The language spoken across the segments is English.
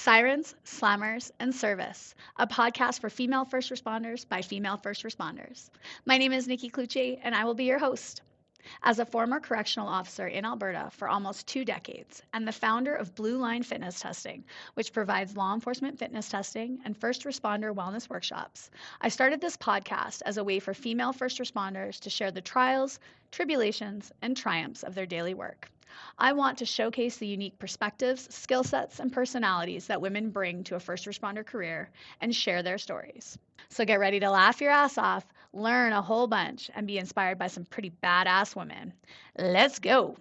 Sirens, Slammers, and Service, a podcast for female first responders by female first responders. My name is Nikki Clucci, and I will be your host. As a former correctional officer in Alberta for almost 2 decades and the founder of Blue Line Fitness Testing, which provides law enforcement fitness testing and first responder wellness workshops, I started this podcast as a way for female first responders to share the trials, tribulations, and triumphs of their daily work. I want to showcase the unique perspectives, skill sets, and personalities that women bring to a first responder career and share their stories. So get ready to laugh your ass off, learn a whole bunch, and be inspired by some pretty badass women. Let's go.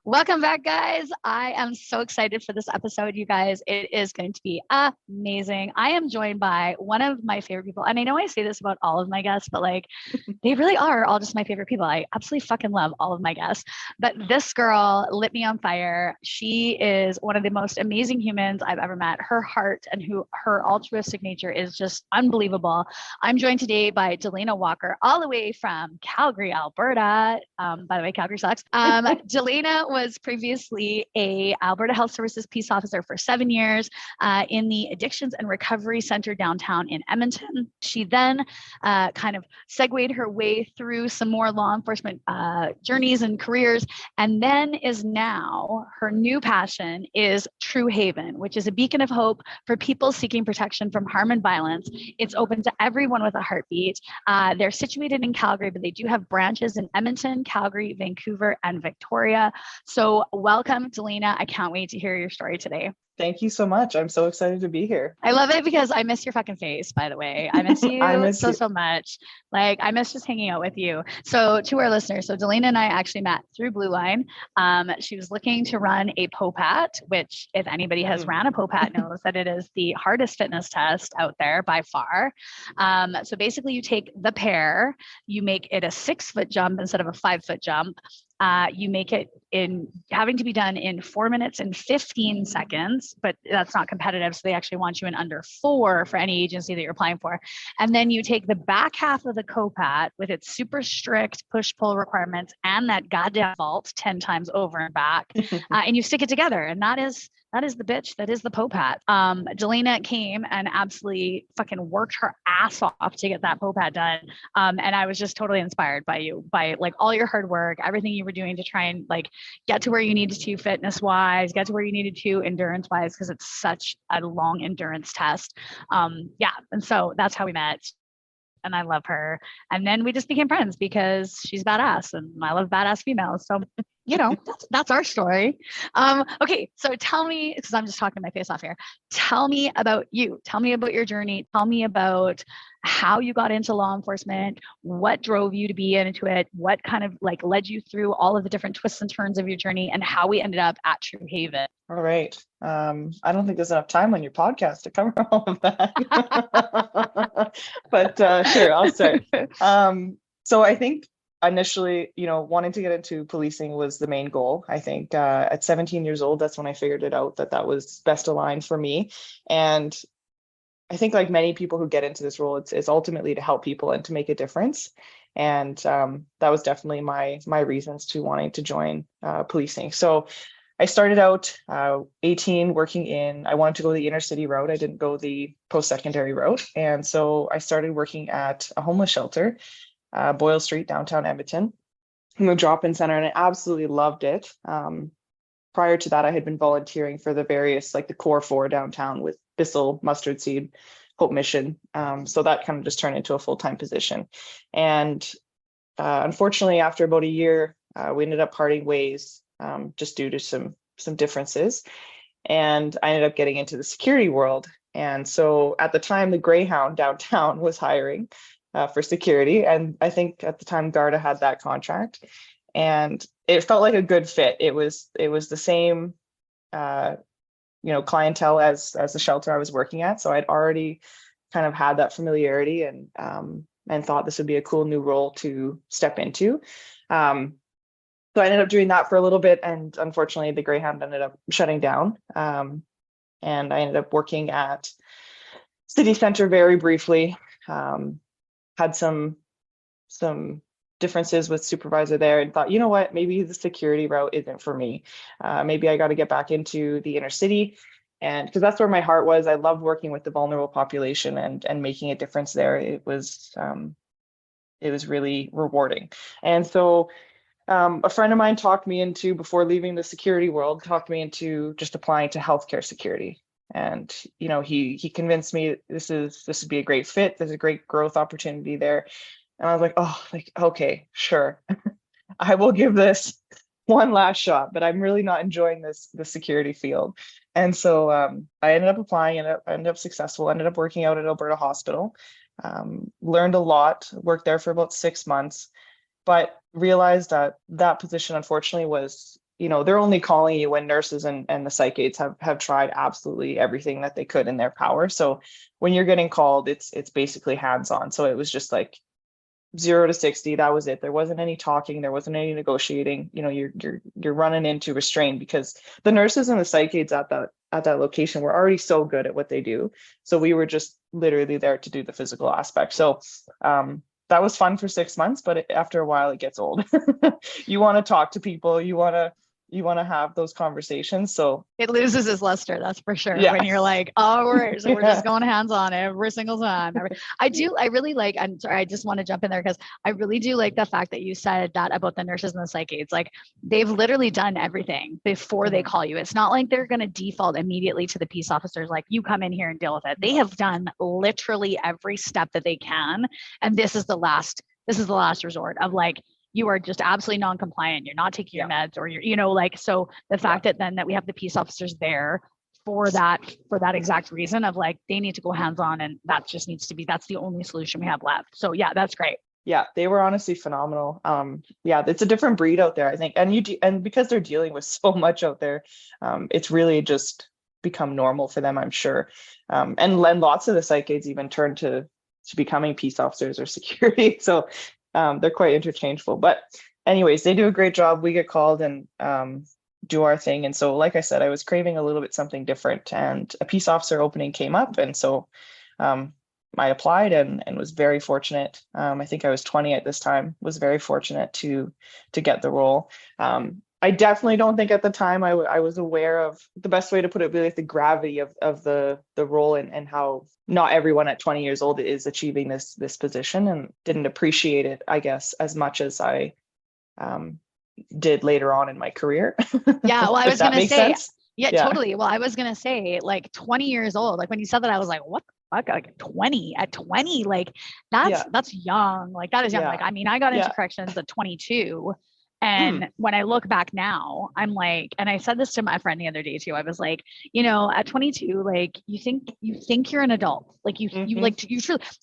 Welcome back, guys. I am so excited for this episode, you guys. It is going to be amazing. I am joined by one of my favorite people. And I know I say this about all of my guests, but like they really are all just my favorite people. I absolutely fucking love all of my guests. But this girl lit me on fire. She is one of the most amazing humans I've ever met. Her heart and her altruistic nature is just unbelievable. I'm joined today by Dee Walker, all the way from Calgary, Alberta. By the way, Calgary sucks. Dee was previously a Alberta Health Services peace officer for 7 years in the Addictions and Recovery Center downtown in Edmonton. She then kind of segued her way through some more law enforcement journeys and careers, and then is now her new passion is True Haven, which is a beacon of hope for people seeking protection from harm and violence. It's open to everyone with a heartbeat. They're situated in Calgary, but they do have branches in Edmonton, Calgary, Vancouver, and Victoria. So welcome, Dee. I can't wait to hear your story today. Thank you so much. I'm so excited to be here. I love it because I miss your fucking face, by the way. I miss you so much. Like, I miss just hanging out with you. So to our listeners, so Dee and I actually met through Blue Line. She was looking to run a POPAT, which if anybody has ran a POPAT knows that it is the hardest fitness test out there by far. So basically you take the pair, you make it a 6-foot jump instead of a 5-foot jump. You make it in having to be done in 4 minutes and 15 seconds, but that's not competitive. So they actually want you in under 4 for any agency that you're applying for. And then you take the back half of the COPAT with its super strict push-pull requirements and that goddamn vault 10 times over and back, and you stick it together. And that is the bitch. That is the POPAT. Dee came and absolutely fucking worked her ass off to get that POPAT done. And I was just totally inspired by you, by like all your hard work, everything you were doing to try and like get to where you needed to fitness wise, get to where you needed to endurance wise, because it's such a long endurance test. And so that's how we met. And I love her. And then we just became friends because she's badass and I love badass females. So, you know, that's our story. Okay. So tell me, because I'm just talking my face off here. Tell me about you. Tell me about your journey. Tell me about how you got into law enforcement, what drove you to be into it, what kind of like led you through all of the different twists and turns of your journey, and how we ended up at True Haven. All right. I don't think there's enough time on your podcast to cover all of that. But sure, I'll start. So I think initially, wanting to get into policing was the main goal. I think at 17 years old, that's when I figured it out that was best aligned for me. And I think like many people who get into this role, it's ultimately to help people and to make a difference. And that was definitely my reasons to wanting to join policing. So I started out 18 working I wanted to go the inner city route. I didn't go the post-secondary route. And so I started working at a homeless shelter, Boyle Street, downtown Edmonton, in the drop-in center, and I absolutely loved it. Prior to that, I had been volunteering for the various, like the Core 4 downtown with Bissell, Mustard Seed, Hope Mission. So that kind of just turned into a full-time position. And unfortunately, after about a year, we ended up parting ways just due to some differences. And I ended up getting into the security world. And so at the time, the Greyhound downtown was hiring for security. And I think at the time, Garda had that contract. And it felt like a good fit. It was the same, clientele as the shelter I was working at. So I'd already kind of had that familiarity and thought this would be a cool new role to step into. So I ended up doing that for a little bit, and unfortunately, the Greyhound ended up shutting down. And I ended up working at City Center very briefly. Had some differences with supervisor there and thought, you know what, maybe the security route isn't for me. Maybe I got to get back into the inner city. And because that's where my heart was. I loved working with the vulnerable population and making a difference there. It was really rewarding. And so a friend of mine talked me into, before leaving the security world, talked me into just applying to healthcare security. And he convinced me this would be a great fit. There's a great growth opportunity there. And I was like, oh, like, okay, sure. I will give this one last shot, but I'm really not enjoying the security field. And so I ended up applying, and I ended up successful, ended up working out at Alberta Hospital, learned a lot, worked there for about 6 months, but realized that that position, unfortunately, was, they're only calling you when nurses and the psych aides have tried absolutely everything that they could in their power. So when you're getting called, it's basically hands-on. So it was just like 0 to 60, that was it. There wasn't any talking, there wasn't any negotiating. You're running into restraint, because the nurses and the psych aides at that location were already so good at what they do. So we were just literally there to do the physical aspect. So that was fun for 6 months, but after a while it gets old. You want to talk to people, you want to have those conversations. So it loses its luster, that's for sure. Yeah. When you're like, oh, we're just going hands on every single time. I really like, I'm sorry, I just want to jump in there because I really do like the fact that you said that about the nurses and the psych aides. Like, they've literally done everything before they call you. It's not like they're going to default immediately to the peace officers, like, you come in here and deal with it. They have done literally every step that they can. And this is the last resort of, like, you are just absolutely non-compliant. You're not taking your meds, or so the fact that we have the peace officers there for that exact reason of, like, they need to go hands-on, and that's the only solution we have left. So yeah, that's great. Yeah, they were honestly phenomenal. It's a different breed out there, I think. And because they're dealing with so much out there, it's really just become normal for them, I'm sure. And lots of the psych aides even turned to becoming peace officers or security. So they're quite interchangeable. But anyways, they do a great job. We get called and do our thing. And so, like I said, I was craving a little bit something different, and a peace officer opening came up. And so I applied and was very fortunate. I think I was 20 at this time, was very fortunate to get the role. I definitely don't think at the time I was aware of, the best way to put it, really, like, the gravity of the role, and how not everyone at 20 years old is achieving this position, and didn't appreciate it, I guess, as much as I did later on in my career. Yeah, well, I was going to say, sense? Yeah, totally. Well, I was going to say, like, 20 years old, like, when you said that, I was like, what the fuck? Like, 20, like, that's young. Like, that is young. Like, I mean, I got into corrections at 22. And when I look back now, I'm like, and I said this to my friend the other day too, I was like, at 22, like, you think you're an adult, like you truly,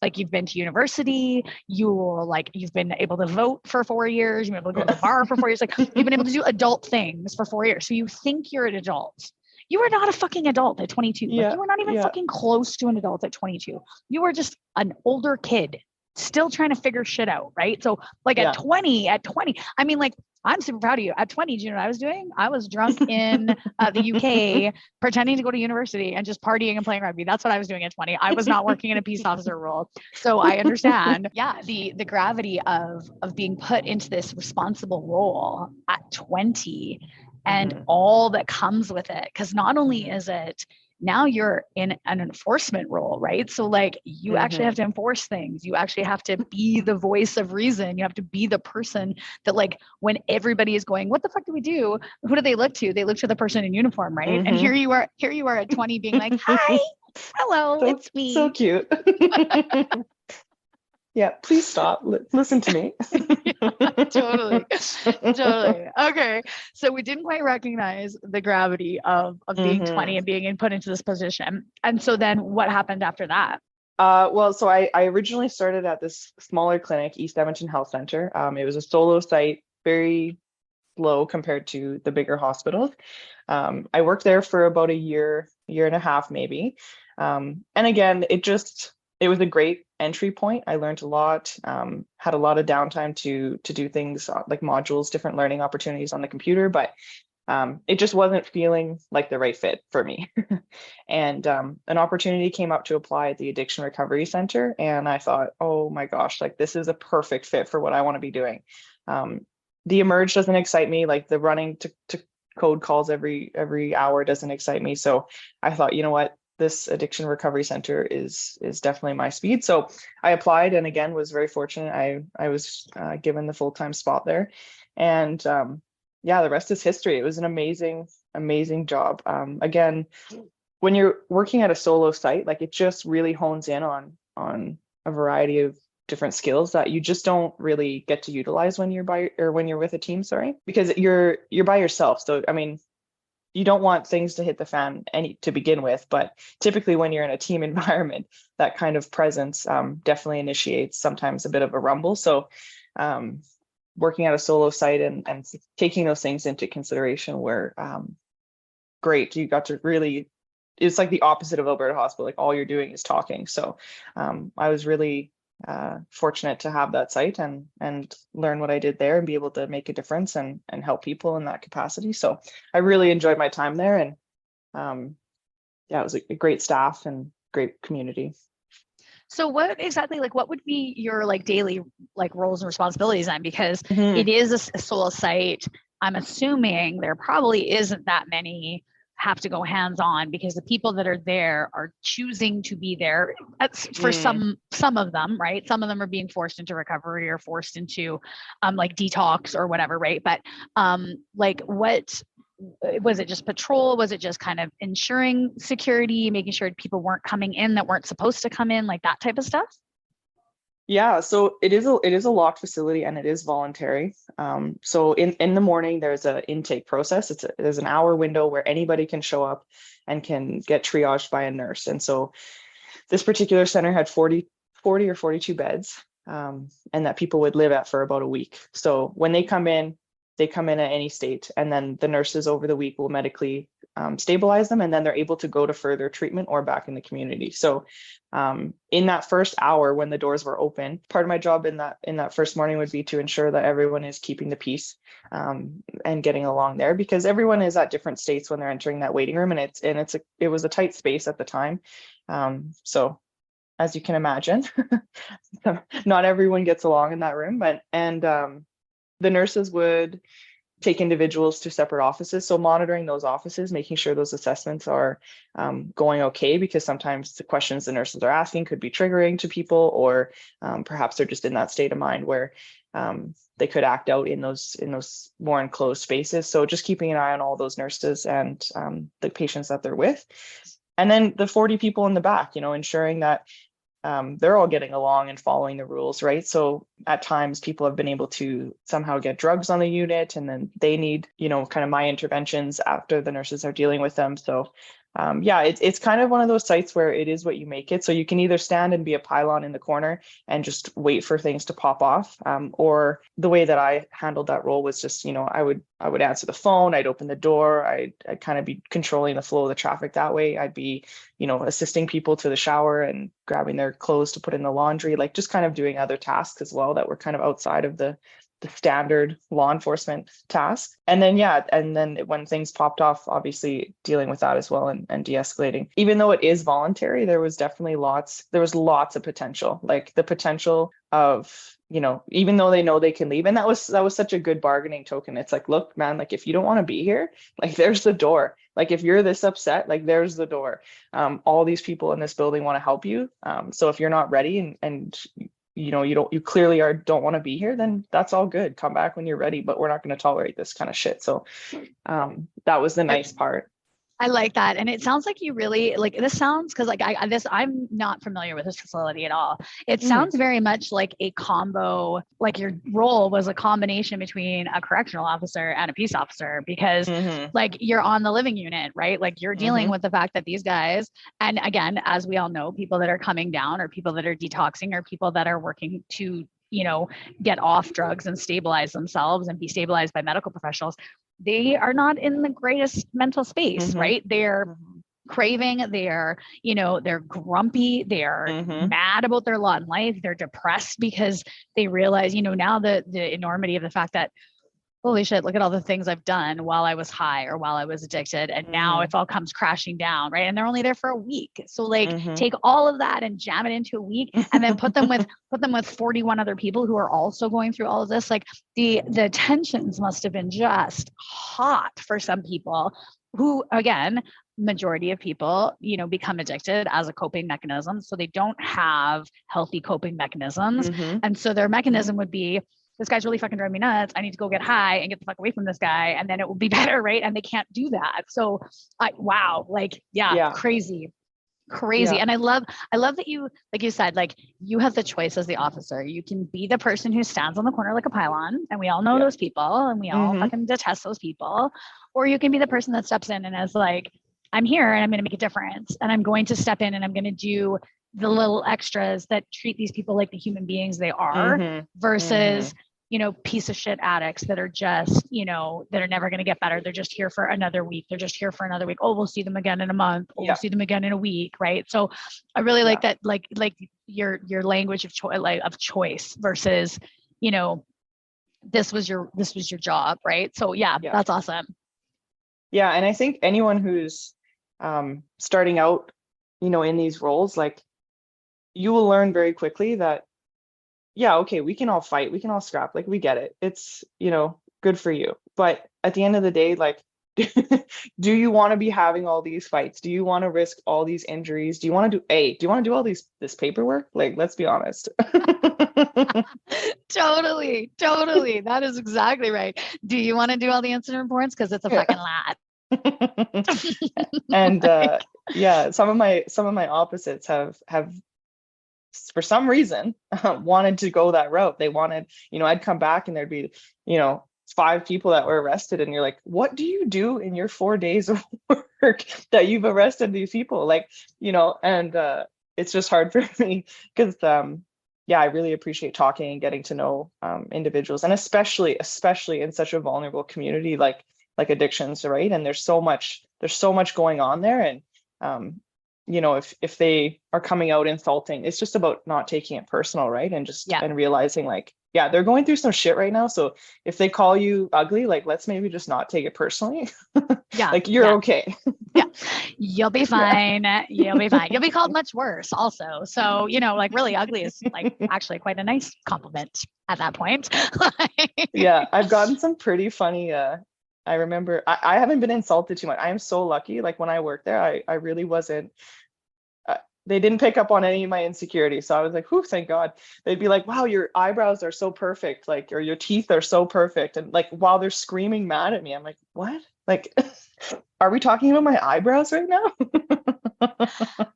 like, you've been to university, you've been able to vote for 4 years, you've been able to go to the bar for 4 years, like, you've been able to do adult things for 4 years. So you think you're an adult. You are not a fucking adult at 22. Like, you are not even fucking close to an adult at 22. You are just an older kid still trying to figure shit out. Right. So, like, at 20, I mean, like, I'm super proud of you. At 20, do you know what I was doing? I was drunk in the UK, pretending to go to university and just partying and playing rugby. That's what I was doing at 20. I was not working in a peace officer role. So I understand, the gravity of being put into this responsible role at 20 and all that comes with it. Because not only is it, now you're in an enforcement role, right? So, like, you actually have to enforce things. You actually have to be the voice of reason. You have to be the person that, like, when everybody is going, what the fuck do we do? Who do they look to? They look to the person in uniform, right? And here you are at 20 being like, hi, hello, it's me. So cute. Yeah, please stop. Listen to me. Totally. Okay. So we didn't quite recognize the gravity of being 20 and being put into this position. And so then what happened after that? Well, so I originally started at this smaller clinic, East Edmonton Health Center. It was a solo site, very low compared to the bigger hospitals. I worked there for about a year and a half, maybe. And again, it was a great entry point. I learned a lot, had a lot of downtime to do things like modules, different learning opportunities on the computer, but it just wasn't feeling like the right fit for me. And an opportunity came up to apply at the Addiction Recovery Center. And I thought, oh my gosh, like, this is a perfect fit for what I want to be doing. The Emerge doesn't excite me, like the running to code calls every hour doesn't excite me. So I thought, you know what, this addiction recovery center is definitely my speed. So I applied, and again was very fortunate. I was given the full-time spot there, and yeah, the rest is history. It was an amazing job. Again, when you're working at a solo site, like it just really hones in on a variety of different skills that you just don't really get to utilize when you're with a team, sorry, because you're by yourself. So I mean, you don't want things to hit the fan to begin with, but typically when you're in a team environment, that kind of presence definitely initiates sometimes a bit of a rumble. So working at a solo site and taking those things into consideration were great. You got to really, it's like the opposite of Alberta Hospital, like all you're doing is talking. So I was really fortunate to have that site and learn what I did there and be able to make a difference and help people in that capacity. So I really enjoyed my time there, and yeah, it was a great staff and great community. So what exactly, like, what would be your like daily like roles and responsibilities then? Because it is a solo site. I'm assuming there probably isn't that many have to go hands-on, because the people that are there are choosing to be there. For some of them, right? Some of them are being forced into recovery or forced into like detox or whatever, right? But like, what was it? Just patrol? Was it just kind of ensuring security, making sure people weren't coming in that weren't supposed to come in, like that type of stuff? Yeah, so it is a locked facility, and it is voluntary. So in the morning there's an intake process. There's an hour window where anybody can show up and can get triaged by a nurse. And so this particular center had 40 or 42 beds, and that people would live at for about a week. So when they come in at any state, and then the nurses over the week will medically stabilize them, and then they're able to go to further treatment or back in the community. So in that first hour when the doors were open, part of my job in that first morning would be to ensure that everyone is keeping the peace and getting along there, because everyone is at different states when they're entering that waiting room, and it was a tight space at the time. So as you can imagine, not everyone gets along in that room, but the nurses would take individuals to separate offices. So monitoring those offices, making sure those assessments are going okay, because sometimes the questions the nurses are asking could be triggering to people, or perhaps they're just in that state of mind where they could act out in those more enclosed spaces. So just keeping an eye on all those nurses and the patients that they're with. And then the 40 people in the back, ensuring that they're all getting along and following the rules, right? So at times people have been able to somehow get drugs on the unit, and then they need, kind of my interventions after the nurses are dealing with them. So yeah, it's kind of one of those sites where it is what you make it. So you can either stand and be a pylon in the corner and just wait for things to pop off, or the way that I handled that role was just, I would answer the phone, I'd open the door, I'd kind of be controlling the flow of the traffic that way. I'd be, assisting people to the shower and grabbing their clothes to put in the laundry, like just kind of doing other tasks as well that were kind of outside of the standard law enforcement task. And then when things popped off, obviously dealing with that as well and de-escalating. Even though it is voluntary, there was lots of potential, like the potential of, even though they know they can leave. And that was such a good bargaining token. It's like, look, man, like if you don't want to be here, like there's the door. Like if you're this upset, like there's the door. All these people in this building want to help you. So if you're not ready and you clearly don't want to be here, then that's all good. Come back when you're ready, but we're not going to tolerate this kind of shit. So that was the nice part. I like that. And it sounds like you really like this sounds, because like I'm not familiar with this facility at all. It sounds very much like a combo, like your role was a combination between a correctional officer and a peace officer, because like you're on the living unit, right? Like you're dealing with the fact that these guys, and again, as we all know, people that are coming down or people that are detoxing or people that are working to get off drugs and stabilize themselves and be stabilized by medical professionals, they are not in the greatest mental space, right? They're craving, they're grumpy, they're mad about their lot in life, they're depressed because they realize, now the enormity of the fact that holy shit, look at all the things I've done while I was high or while I was addicted. And now it all comes crashing down, right? And they're only there for a week. So like take all of that and jam it into a week and then put them with 41 other people who are also going through all of this. Like the tensions must have been just hot for some people who, again, majority of people, you know, become addicted as a coping mechanism. So they don't have healthy coping mechanisms. And so their mechanism would be, this guy's really fucking driving me nuts. I need to go get high and get the fuck away from this guy. And then it will be better. Right. And they can't do that. So wow. Like, crazy. Yeah. And I love that you, like you said, like you have the choice as the officer. You can be the person who stands on the corner like a pylon, and we all know those people and we all fucking detest those people. Or you can be the person that steps in and is like, I'm here and I'm going to make a difference, and I'm going to step in and I'm going to do the little extras that treat these people like the human beings they are, versus, you know, piece of shit addicts that are just, you know, that are never going to get better. They're just here for another week. They're just here for another week. Oh, we'll see them again in a month. Oh, we'll see them again in a week. Right. So I really like that, like your language of choice, like of choice versus, you know, this was your job. Right. So that's awesome. Yeah. And I think anyone who's starting out, you know, in these roles, like you will learn very quickly that, okay, we can all fight, we can all scrap, like we get it. It's, you know, good for you. But at the end of the day, like, do you want to be having all these fights? Do you want to risk all these injuries? Do you want to do all this paperwork? Like, let's be honest. Totally. That is exactly right. Do you want to do all the incident reports? Because it's a fucking lot. And some of my opposites have for some reason wanted to go that route. They wanted, you know, I'd come back and there'd be, you know, 5 people that were arrested, and you're like, what do you do in your 4 days of work that you've arrested these people? Like, you know, and it's just hard for me because I really appreciate talking and getting to know individuals, and especially in such a vulnerable community like addictions, right? And there's so much going on there, and you know, if they are coming out insulting, it's just about not taking it personal, right? And just and realizing like, they're going through some shit right now. So if they call you ugly, like, let's maybe just not take it personally. Like you're okay. You'll be fine. You'll be fine. You'll be called much worse also. So, you know, like really ugly is like actually quite a nice compliment at that point. I've gotten some pretty funny, I remember I haven't been insulted too much. I am so lucky. Like when I worked there, I really wasn't, they didn't pick up on any of my insecurities. So I was like, whew, thank God. They'd be like, wow, your eyebrows are so perfect. Like, or your teeth are so perfect. And like, while they're screaming mad at me, I'm like, what? Like, are we talking about my eyebrows right now?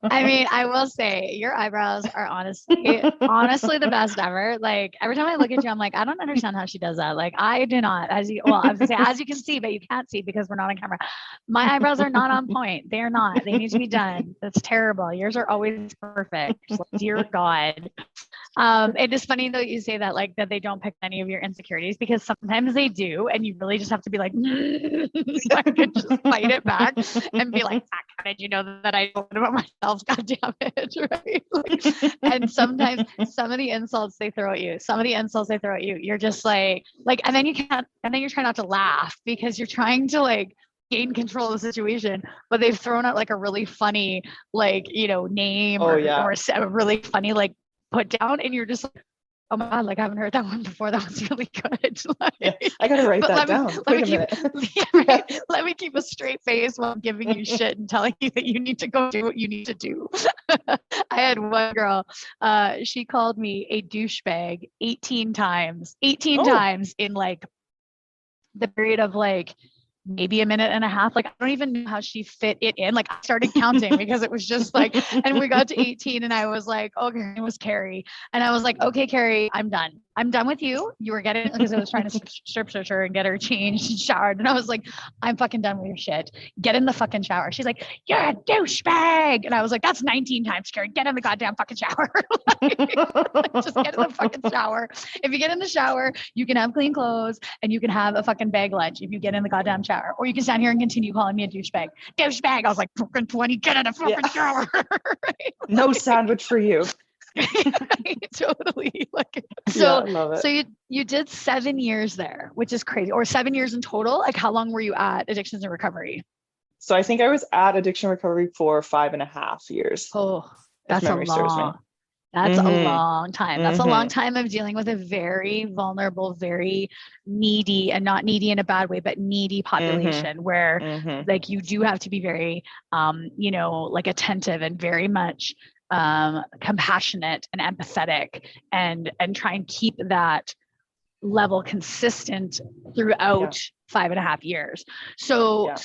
I mean, I will say your eyebrows are honestly the best ever. Like every time I look at you, I'm like, I don't understand how she does that. Like I do not, I was gonna say, as you can see, but you can't see because we're not on camera. My eyebrows are not on point. They're not, they need to be done. That's terrible. Yours are always perfect. Dear God. It is funny though you say that, like that they don't pick any of your insecurities, because sometimes they do, and you really just have to be like, I could just fight it back and be like, how did you know that I know about myself? God damn it, right? Like, and sometimes some of the insults they throw at you, you're just like, and then you're trying not to laugh because you're trying to like gain control of the situation, but they've thrown out like a really funny, like, you know, name or a really funny like put down, and you're just like, oh my God, like I haven't heard that one before. That was really good. Like, I gotta write that down. Let me keep a straight face while I'm giving you shit and telling you that you need to go do what you need to do. I had one girl, she called me a douchebag 18 times in like the period of like maybe a minute and a half. Like I don't even know how she fit it in. Like I started counting because it was just like, and we got to 18 and I was like, okay, it was Carrie. And I was like, okay, Carrie, I'm done with you. You were getting, because I was trying to strip search her and get her changed and showered. And I was like, I'm fucking done with your shit. Get in the fucking shower. She's like, you're a douchebag. And I was like, that's 19 times, Carrie. Get in the goddamn fucking shower. Just get in the fucking shower. If you get in the shower, you can have clean clothes and you can have a fucking bag lunch if you get in the goddamn shower. Or you can stand here and continue calling me a douchebag. Douchebag. I was like, fucking 20, get in the fucking shower. Right? No sandwich for you. Totally. Like, Yeah, so, I love it. so you did 7 years there, which is crazy, or 7 years in total. Like, how long were you at Addictions and Recovery? So I think I was at addiction recovery for 5.5 years, Oh, if that's a memory serves me. long, that's a Mm-hmm. long time. That's a long Mm-hmm. time of dealing with a very vulnerable, very needy, and not needy in a bad way, but needy Mm-hmm. population where Mm-hmm. like you do have to be very, like attentive and very much compassionate and empathetic and try and keep that level consistent Yeah. throughout 5.5 years. So Yeah.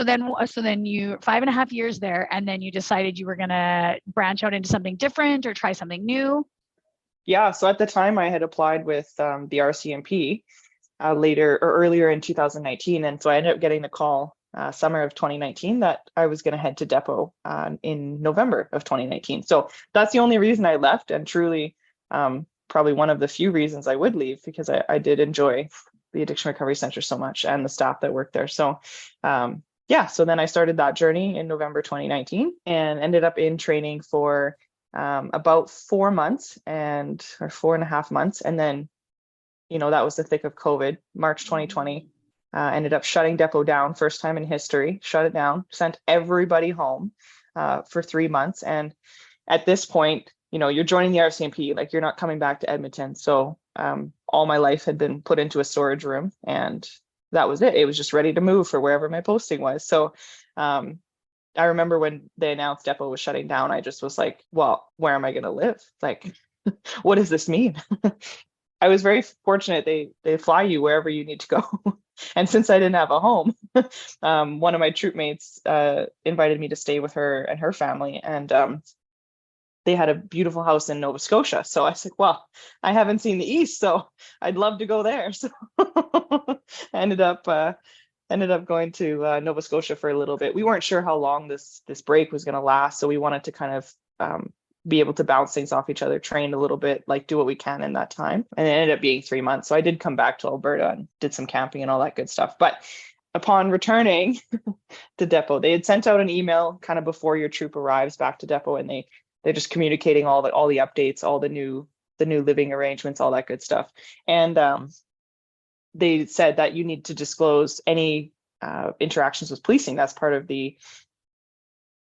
then you 5.5 years there, and then you decided you were gonna branch out into something different or try something new. Yeah. So at the time I had applied with the RCMP later or earlier in 2019. And so I ended up getting the call summer of 2019 that I was going to head to Depot in November of 2019. So that's the only reason I left, and truly probably one of the few reasons I would leave, because I did enjoy the Addiction Recovery Center so much and the staff that worked there. So yeah, so then I started that journey in November 2019 and ended up in training for about 4 months or 4.5 months. And then that was the thick of COVID, March 2020. Ended up shutting Depot down, first time in history, shut it down, sent everybody home for 3 months. And at this point, you're joining the RCMP, like you're not coming back to Edmonton. So all my life had been put into a storage room, and that was it. It was just ready to move for wherever my posting was. So I remember when they announced Depot was shutting down, I just was like, well, where am I going to live? Like, what does this mean? I was very fortunate. They fly you wherever you need to go. And since I didn't have a home, one of my troop mates invited me to stay with her and her family. And they had a beautiful house in Nova Scotia. So I said, well, I haven't seen the East, so I'd love to go there. So I ended up going to Nova Scotia for a little bit. We weren't sure how long this break was going to last, so we wanted to kind of be able to bounce things off each other, train a little bit, like do what we can in that time. And it ended up being 3 months. So I did come back to Alberta and did some camping and all that good stuff. But upon returning to Depot, they had sent out an email kind of before your troop arrives back to Depot, and they're just communicating all the updates, all the new living arrangements, all that good stuff. And they said that you need to disclose any interactions with policing. That's part of the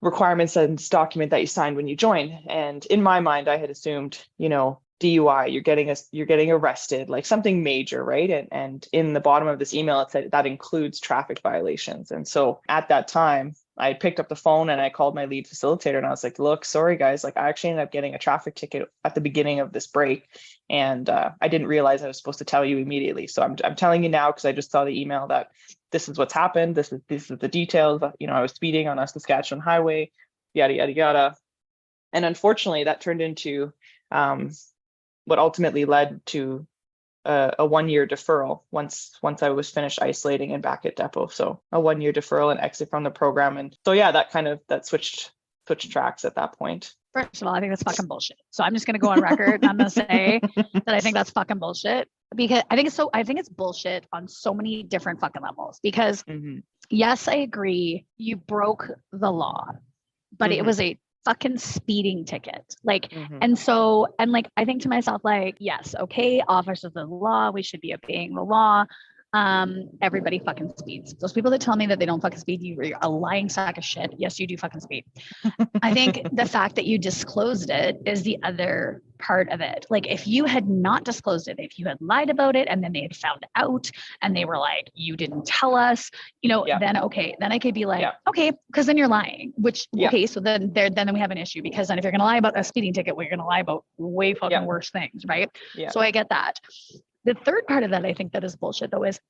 requirements and document that you signed when you joined. And in my mind, I had assumed, DUI, you're getting arrested, like something major, right? And in the bottom of this email, it said that includes traffic violations. And so at that time, I picked up the phone and I called my lead facilitator, and I was like, look, sorry guys, like I actually ended up getting a traffic ticket at the beginning of this break. And I didn't realize I was supposed to tell you immediately. So I'm telling you now, because I just saw the email that this is what's happened. This is the details. I was speeding on a Saskatchewan highway, yada, yada, yada. And unfortunately, that turned into what ultimately led to a 1-year deferral once I was finished isolating and back at Depot. So a 1-year deferral and exit from the program. And so, yeah, that switched tracks at that point. First of all, I think that's fucking bullshit. So I'm just going to go on record and I'm going to say that I think that's fucking bullshit, because I think it's bullshit on so many different fucking levels. Because yes, I agree, you broke the law, but it was a fucking speeding ticket. Like, and like, I think to myself, like, yes, okay, officers of the law, we should be obeying the law. Everybody fucking speeds. Those people that tell me that they don't fucking speed, you're a lying sack of shit. Yes, you do fucking speed. I think the fact that you disclosed it is the other part of it. Like, if you had not disclosed it, if you had lied about it and then they had found out and they were like, you didn't tell us, then okay, then I could be like, okay, because then you're lying, which, okay, so then we have an issue, because then if you're going to lie about a speeding ticket, well, you're going to lie about way fucking worse things, right? So I get that. The third part of that, I think that is bullshit, though, is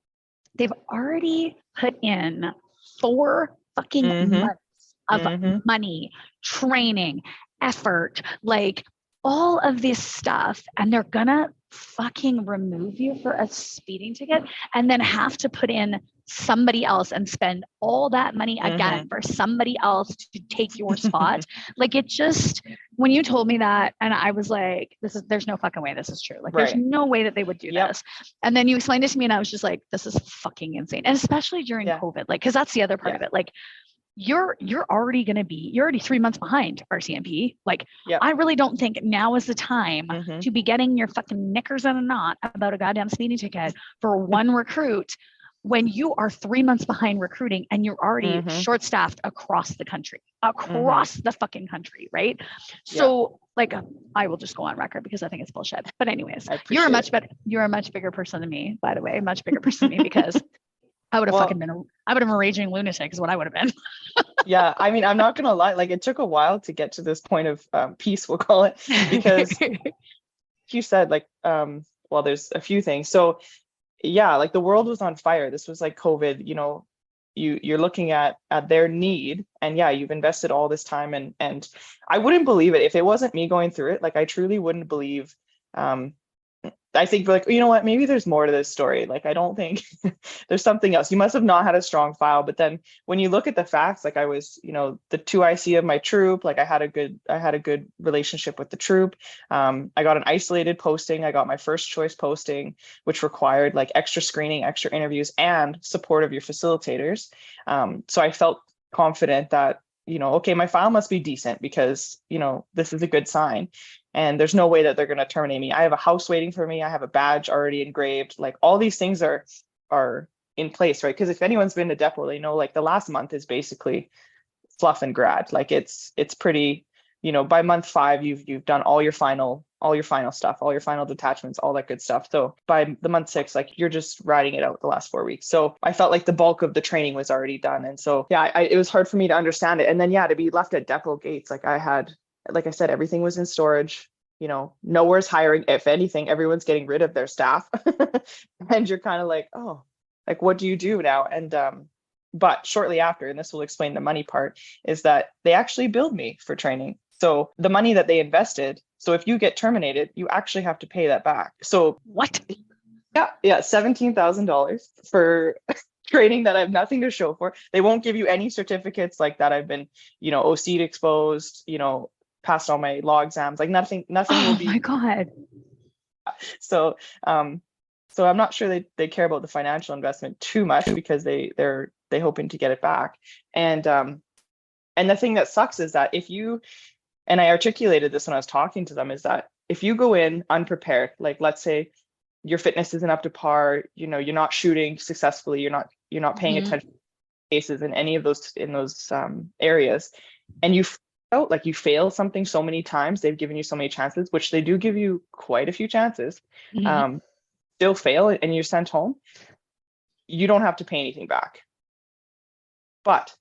they've already put in 4 fucking months of money, training, effort, like all of this stuff, and they're gonna fucking remove you for a speeding ticket and then have to put in somebody else and spend all that money again for somebody else to take your spot. Like, it just, when you told me that, and I was like, there's no fucking way this is true. Like, there's no way that they would do this. And then you explained it to me and I was just like, this is fucking insane. And especially during COVID, like, cause that's the other part of it. Like, you're already 3 months behind RCMP. Like, I really don't think now is the time to be getting your fucking knickers in a knot about a goddamn speeding ticket for one recruit when you are 3 months behind recruiting and you're already short-staffed across the fucking country, right? So like, I will just go on record because I think it's bullshit. But anyways, you're a much bigger person than me, by the way, much bigger person than me, because I would have been a raging lunatic is what I would have been. Yeah, I mean, I'm not gonna lie, like it took a while to get to this point of peace, we'll call it, because you said like, well, there's a few things. So yeah, like the world was on fire. This was like COVID, you know, you're looking at their need, and yeah, you've invested all this time, and I wouldn't believe it if it wasn't me going through it. Like I truly wouldn't believe. I think like, you know what, maybe there's more to this story. Like, I don't think there's something else. You must have not had a strong file. But then when you look at the facts, like I was, you know, the 2IC of my troop, like I had a good relationship with the troop. I got an isolated posting. I got my first choice posting, which required like extra screening, extra interviews, and support of your facilitators. So I felt confident that, you know, okay, my file must be decent because, you know, this is a good sign. And there's no way that they're going to terminate me. I have a house waiting for me. I have a badge already engraved. Like all these things are in place, right? Because if anyone's been to depot, they know like the last month is basically fluff and grad. Like it's pretty, you know, by month 5, you've done all your final stuff, all your final detachments, all that good stuff. So by the month 6, like you're just riding it out the last 4 weeks. So I felt like the bulk of the training was already done. And so, yeah, it was hard for me to understand it. And then, yeah, to be left at depot gates, like like I said, everything was in storage, you know, nowhere's hiring. If anything, everyone's getting rid of their staff. And you're kind of like, oh, like, what do you do now? And, but shortly after, and this will explain the money part, is that they actually billed me for training. So the money that they invested, so if you get terminated, you actually have to pay that back. So what? Yeah, $17,000 for training that I have nothing to show for. They won't give you any certificates like that. I've been, you know, OC'd exposed, you know, passed all my law exams, like nothing will be. Oh my God. So I'm not sure they care about the financial investment too much, because they're hoping to get it back. And the thing that sucks is that if you, and I articulated this when I was talking to them, is that if you go in unprepared, like let's say your fitness isn't up to par, you know, you're not shooting successfully, you're not paying attention to cases in any of those areas, and you felt like you fail something so many times, they've given you so many chances, which they do give you quite a few chances, still fail and you're sent home, you don't have to pay anything back. But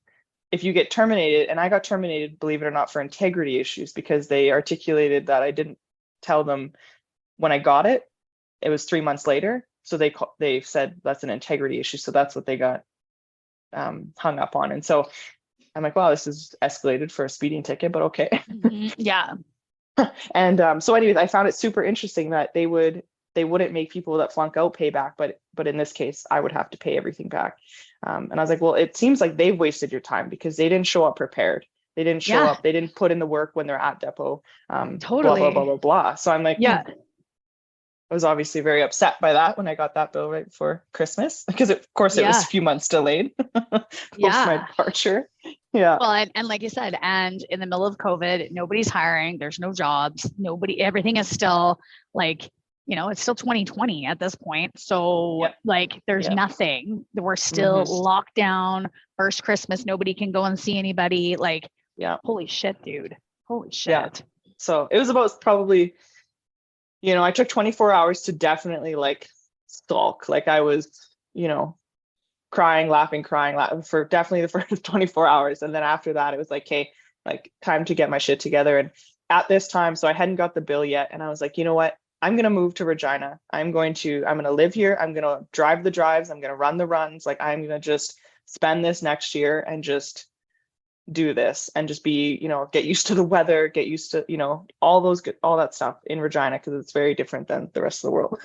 if you get terminated, and I got terminated, believe it or not, for integrity issues, because they articulated that I didn't tell them when I got it. It was 3 months later. So they said that's an integrity issue. So that's what they got hung up on. And so I'm like, wow, this is escalated for a speeding ticket, but okay. Yeah. And so anyways, I found it super interesting that they wouldn't make people that flunk out pay back, but in this case, I would have to pay everything back. And I was like, well, it seems like they've wasted your time because they didn't show up prepared. They didn't show up. They didn't put in the work when they're at depot. Totally. Blah, blah, blah, blah, blah. So I'm like, I was obviously very upset by that when I got that bill right before Christmas, because of course it was a few months delayed post my departure. Yeah. Well, and like you said, and in the middle of COVID, nobody's hiring. There's no jobs. Everything is still like, you know, it's still 2020 at this point. So like there's nothing. We're still locked down. First Christmas, nobody can go and see anybody. Like, holy shit, dude. Holy shit. Yeah. So it was about probably, you know, I took 24 hours to definitely like sulk. Like I was, you know, crying, laughing for definitely the first 24 hours. And then after that, it was like, hey, like time to get my shit together. And at this time, so I hadn't got the bill yet. And I was like, you know what? I'm going to move to Regina. I'm going to live here. I'm going to drive the drives. I'm going to run the runs. Like I'm going to just spend this next year and just do this and just be, you know, get used to the weather, get used to, you know, all that stuff in Regina, because it's very different than the rest of the world.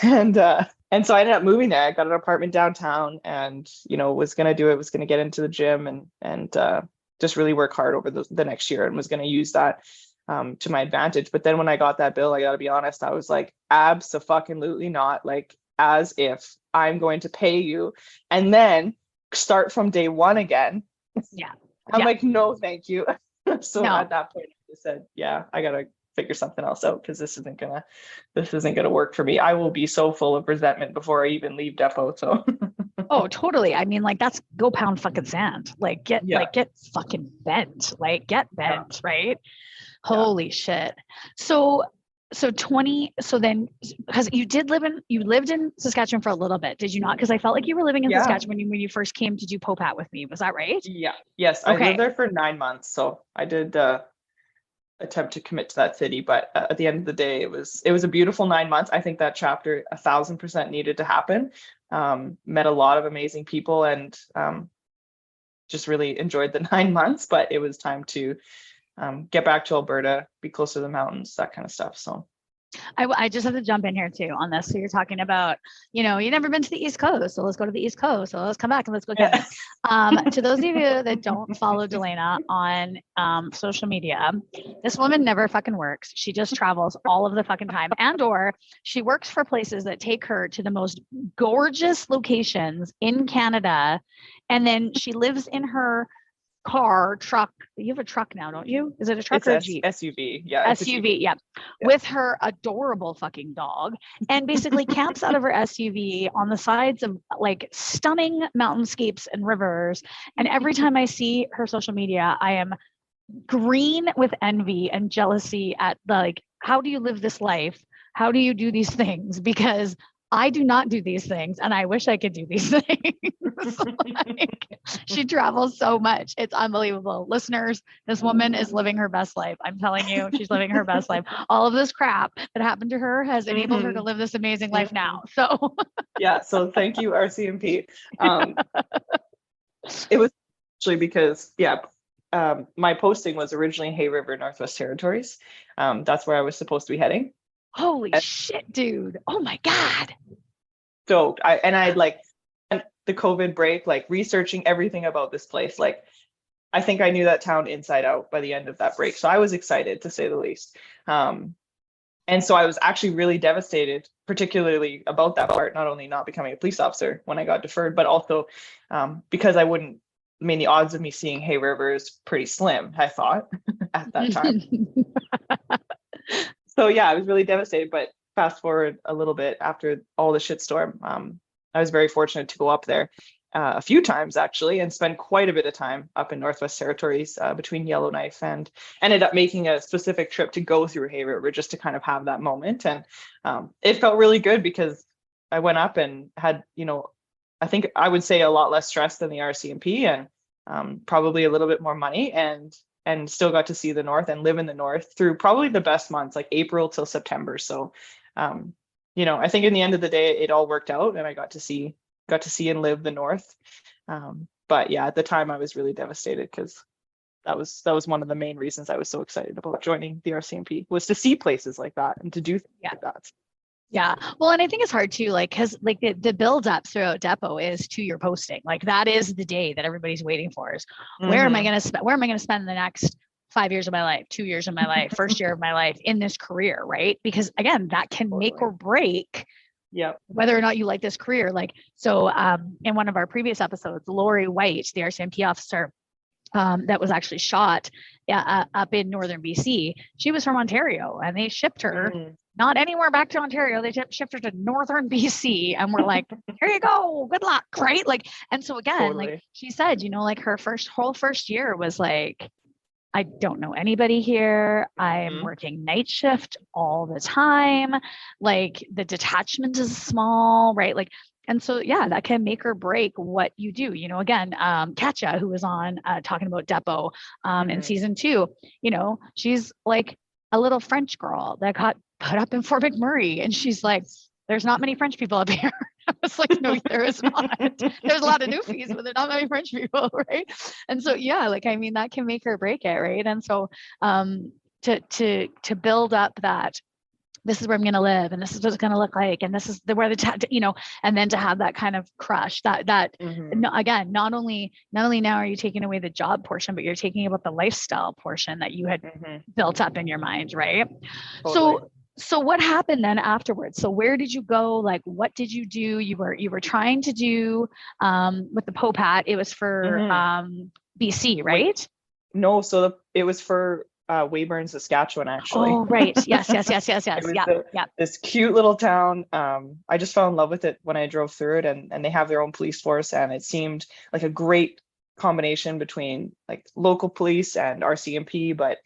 And so I ended up moving there. I got an apartment downtown, and, you know, was going to get into the gym and just really work hard over the next year, and was going to use that to my advantage. But then when I got that bill, I got to be honest, I was like, abso-fucking-lutely not, like, as if I'm going to pay you and then start from day one again Yeah. I'm Yeah. like, no, thank you. So No. at that point, I just said, yeah, I gotta figure something else out because this isn't gonna work for me. I will be so full of resentment before I even leave depot. So Oh, totally. I mean, like that's go pound fucking sand. yeah, Get fucking bent. Like get yeah, bent, right? yeah, Holy shit. So so 20 so then because you lived in Saskatchewan for a little bit, did you not? Because I felt like you were living in yeah, Saskatchewan when you first came to do Popat with me. Was that right? yeah. Yes, I lived Okay. there for 9 months, so I did attempt to commit to that city, but at the end of the day, it was a beautiful 9 months. I think that chapter 1,000% needed to happen. Met a lot of amazing people and just really enjoyed the 9 months, but it was time to get back to Alberta, be closer to the mountains, that kind of stuff. So I just have to jump in here too on this. So you're talking about, you've never been to the East Coast, so let's go to the East Coast. So let's come back and let's go again. To those of you that don't follow Delana on social media, this woman never fucking works. She just travels all of the fucking time, or she works for places that take her to the most gorgeous locations in Canada, and then she lives in her truck. You have a truck now, don't you? Is it a truck it's or a Jeep? SUV. Yeah, it's a Jeep. SUV, yeah, Yeah. with her adorable fucking dog, and basically camps out of her SUV on the sides of like stunning mountainscapes and rivers. And every time I see her social media, I am green with envy and jealousy at the like, how do you live this life? How do you do these things? Because I do not do these things, and I wish I could do these things. Like, she travels so much. It's unbelievable. Listeners, this woman is living her best life. I'm telling you, she's living her best life. All of this crap that happened to her has enabled her to live this amazing life now. So Yeah, so thank you, RCMP. It was actually because, yeah, my posting was originally Hay River, Northwest Territories. That's where I was supposed to be heading. holy shit, dude. Oh my God. So I'd like the COVID break, like researching everything about this place. Like I think I knew that town inside out by the end of that break. So I was excited to say the least. And so I was actually really devastated, particularly about that part, not only not becoming a police officer when I got deferred, but also because the odds of me seeing Hay River is pretty slim, I thought at that time. So yeah, I was really devastated. But fast forward a little bit after all the shitstorm, I was very fortunate to go up there a few times actually and spend quite a bit of time up in Northwest Territories between Yellowknife, and ended up making a specific trip to go through Hay River just to kind of have that moment. And it felt really good because I went up and had, I think I would say a lot less stress than the RCMP, and probably a little bit more money, and still got to see the north and live in the north through probably the best months, like April till September. So I think in the end of the day it all worked out, and I got to see and live the north. But yeah, at the time I was really devastated because that was one of the main reasons I was so excited about joining the RCMP, was to see places like that and to do things like that. Yeah. Well, and I think it's hard too, like, because like the build up throughout Depot is to your posting. Like that is the day that everybody's waiting for, is where am I going to spend, the next 5 years of my life, 2 years of my life, first year of my life in this career, right? Because again, that can make or break whether or not you like this career. Like, so in one of our previous episodes, Lori White, the RCMP officer, that was actually shot up in northern BC. She was from Ontario, and they shipped her not anywhere back to Ontario. They shipped her to northern BC, and we're like, here you go, good luck, right? Like, and so again, like she said, like her whole first year was like, I don't know anybody here. I'm working night shift all the time. Like the detachment is small, right? Like, and so, yeah, that can make or break what you do. Again, Katja, who was on talking about Depot in season 2, she's like a little French girl that got put up in Fort McMurray. And she's like, there's not many French people up here. I was like, no, there is not. There's a lot of Newfies, but there's not many French people, right? And so, yeah, like, I mean, that can make or break it, right? And so to build up that, this is where I'm going to live, and this is what it's going to look like, and this is where and then to have that kind of crush that again, not only now are you taking away the job portion, but you're taking about the lifestyle portion that you had built up in your mind, right? Totally. So what happened then afterwards? So where did you go? Like, what did you do? You were trying to do with the Popat. It was for BC, Wait, right? no, it was for Weyburn, Saskatchewan, actually. Oh, right. Yes, yes, yes, yes, It yes. was Yeah, yeah. this cute little town. I just fell in love with it when I drove through it, and they have their own police force, and it seemed like a great combination between like local police and RCMP, but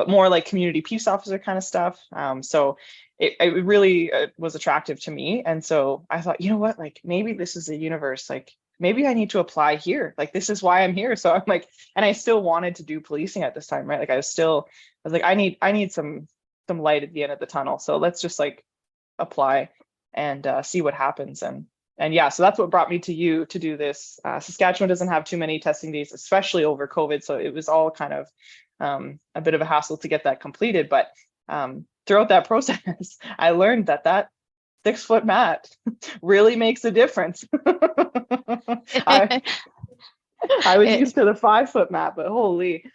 more like community peace officer kind of stuff. So it really was attractive to me, and so I thought, you know what, like maybe this is the universe. Like maybe I need to apply here. Like this is why I'm here. So I'm like, and I still wanted to do policing at this time, right? Like I was like, I need some light at the end of the tunnel. So let's just like apply and see what happens. And yeah, so that's what brought me to you to do this. Saskatchewan doesn't have too many testing days, especially over COVID. So it was all kind of a bit of a hassle to get that completed. But throughout that process, I learned that 6-foot mat really makes a difference. I, I was used to the 5-foot mat, but holy.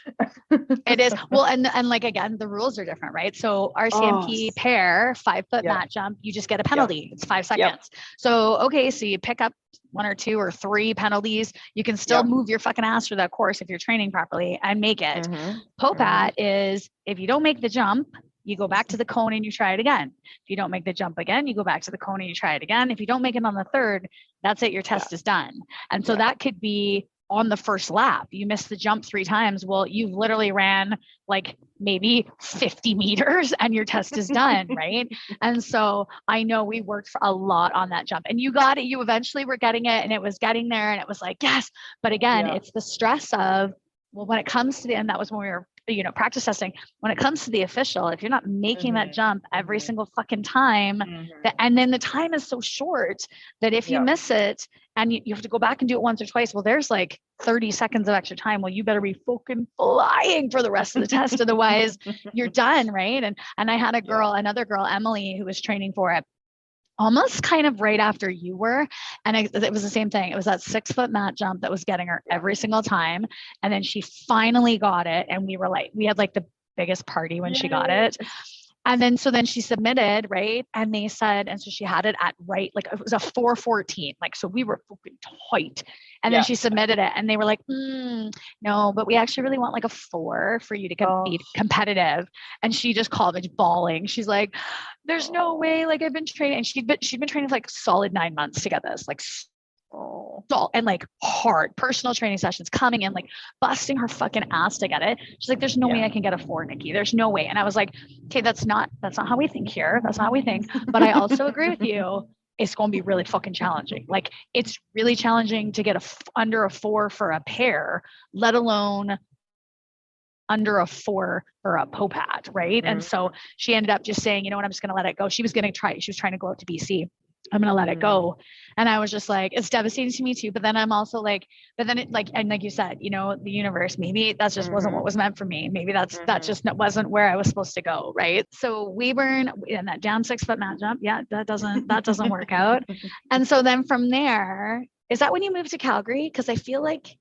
It is. Well, and like again, the rules are different, right? So Oh, RCMP pair 5-foot yeah, mat jump, you just get a yep, penalty. It's 5 yep, seconds. So okay, so you pick up 1 or 2 or 3 penalties. You can still yep. move your fucking ass for that course if you're training properly and make it. Mm-hmm, mm-hmm. POPAT is if you don't make the jump, you go back to the cone and you try it again. If you don't make the jump again, you go back to the cone and you try it again. If you don't make it on the third, that's it. Your Yeah, test is done. And so yeah. that could be on the first lap. You missed the jump 3 times. Well, you've literally ran like maybe 50 meters and your test is done, right? And so I know we worked for a lot on that jump and you got it. You eventually were getting it and it was getting there and it was like, yes. But again, Yeah. it's the stress of, well, when it comes to the end, that was when we were, practice testing. When it comes to the official, if you're not making that Mm-hmm, jump every mm-hmm, single fucking time, mm-hmm. and then the time is so short that if you Yeah. miss it and you have to go back and do it once or twice, well, there's like 30 seconds of extra time. Well, you better be fucking flying for the rest of the test. Otherwise you're done. Right. And I had Yeah. another girl, Emily, who was training for it almost kind of right after you were. And it was the same thing. It was that 6-foot mat jump that was getting her Yeah. every single time. And then she finally got it. And we had like the biggest party when she got Yay. it. And then, so then she submitted, right? And they said, and so she had it at right, like it was a 414. Like, so we were fucking tight. And then Yeah. she submitted it and they were like, no, but we actually really want like a 4 for you to Oh, be competitive. And she just called me bawling. She's like, there's no way. Like I've been training and she'd been training for like solid 9 months to get this, like oh, and like hard personal training sessions coming in, like busting her fucking ass to get it. She's like, there's no way yeah. I can get a 4, Nikki. There's no way. And I was like, okay, that's not how we think here. That's not how we think. But I also agree with you. It's going to be really fucking challenging. Like it's really challenging to get under a 4 for a pair, let alone under a 4 for a POPAT, right? And so she ended up just saying, you know what, I'm just going to let it go. She was trying to go out to BC. I'm going to let it go. And I was just like, it's devastating to me too. But then I'm also like, but then it like, and like you said, the universe, maybe that just wasn't what was meant for me. Maybe that just wasn't where I was supposed to go. Right. So Weyburn and that down 6-foot mat jump. Yeah. That doesn't work out. And so then from there, is that when you moved to Calgary? Cause I feel like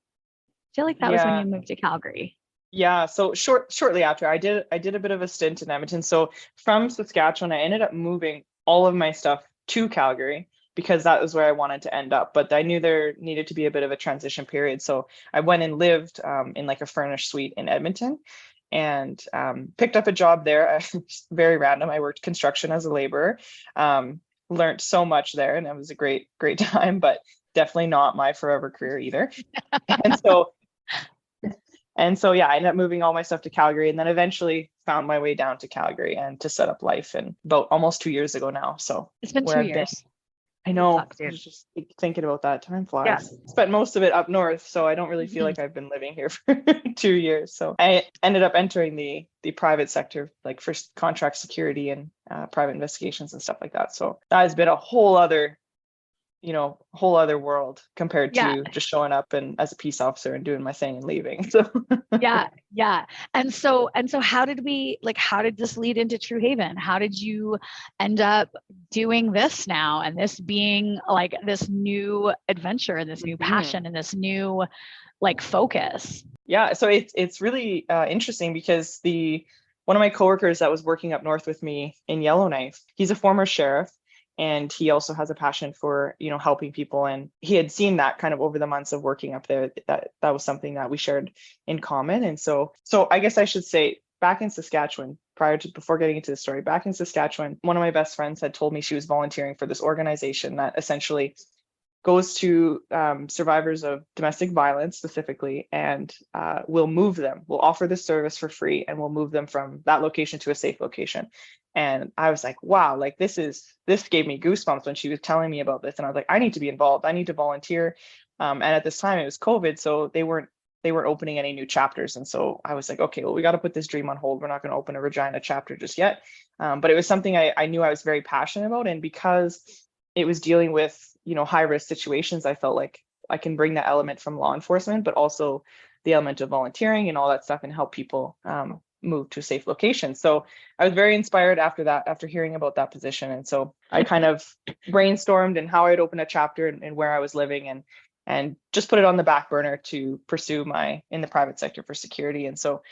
that was when Yeah. you moved to Calgary. Yeah. So shortly after I did a bit of a stint in Edmonton. So from Saskatchewan, I ended up moving all of my stuff to Calgary because that was where I wanted to end up. But I knew there needed to be a bit of a transition period. So I went and lived in like a furnished suite in Edmonton and picked up a job there. Very random. I worked construction as a laborer. Learned so much there and it was a great time, but definitely not my forever career either. And so yeah, I ended up moving all my stuff to Calgary and then eventually found my way down to Calgary and to set up life and about almost 2 years ago now. So It's been where 2 I've been. years. I know. Fuck, I dude. was just thinking about that. Time Yeah. flies. Spent most of it up north, so I don't really feel like I've been living here for 2 years. So I ended up entering the private sector, like for contract security and private investigations and stuff like that. So that has been a whole other world compared Yeah. to just showing up and as a peace officer and doing my thing and leaving. So yeah. And so how did this lead into True Haven? How did you end up doing this now and this being like this new adventure and this new passion and this new like focus? Yeah, so it's really interesting because one of my coworkers that was working up north with me in Yellowknife, he's a former sheriff And he also has a passion for, helping people. And he had seen that kind of over the months of working up there, that was something that we shared in common. And so I guess I should say, back in Saskatchewan, before getting into the story, back in Saskatchewan, one of my best friends had told me she was volunteering for this organization that essentially goes to survivors of domestic violence specifically, and we'll offer this service for free, and we'll move them from that location to a safe location. And I was like, wow, like this gave me goosebumps when she was telling me about this. And I was like, I need to be involved. I need to volunteer. And at this time it was COVID, so they weren't opening any new chapters. And so I was like, okay, well, we got to put this dream on hold. We're not going to open a Regina chapter just yet. But it was something I knew I was very passionate about. And because it was dealing with, high risk situations, I felt like I can bring that element from law enforcement, but also the element of volunteering and all that stuff, and help people move to a safe location. So I was very inspired after hearing about that position. And so I kind of brainstormed and how I'd open a chapter and where I was living, and just put it on the back burner to pursue in the private sector for security. And so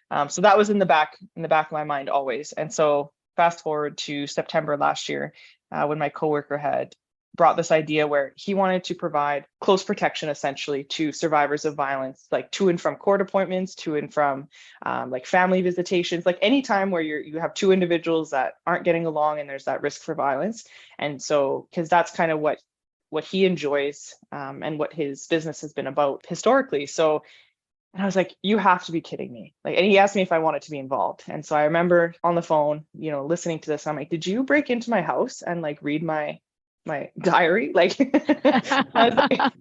that was in the back of my mind always. And so fast forward to September last year, when my coworker had brought this idea where he wanted to provide close protection essentially to survivors of violence, like to and from court appointments, to and from like family visitations, like any time where you have two individuals that aren't getting along and there's that risk for violence. And so, because that's kind of what he enjoys, and what his business has been about historically. So, and I was like, you have to be kidding me. Like, and he asked me if I wanted to be involved. And so I remember on the phone, listening to this, I'm like, did you break into my house and like read my diary? Like, I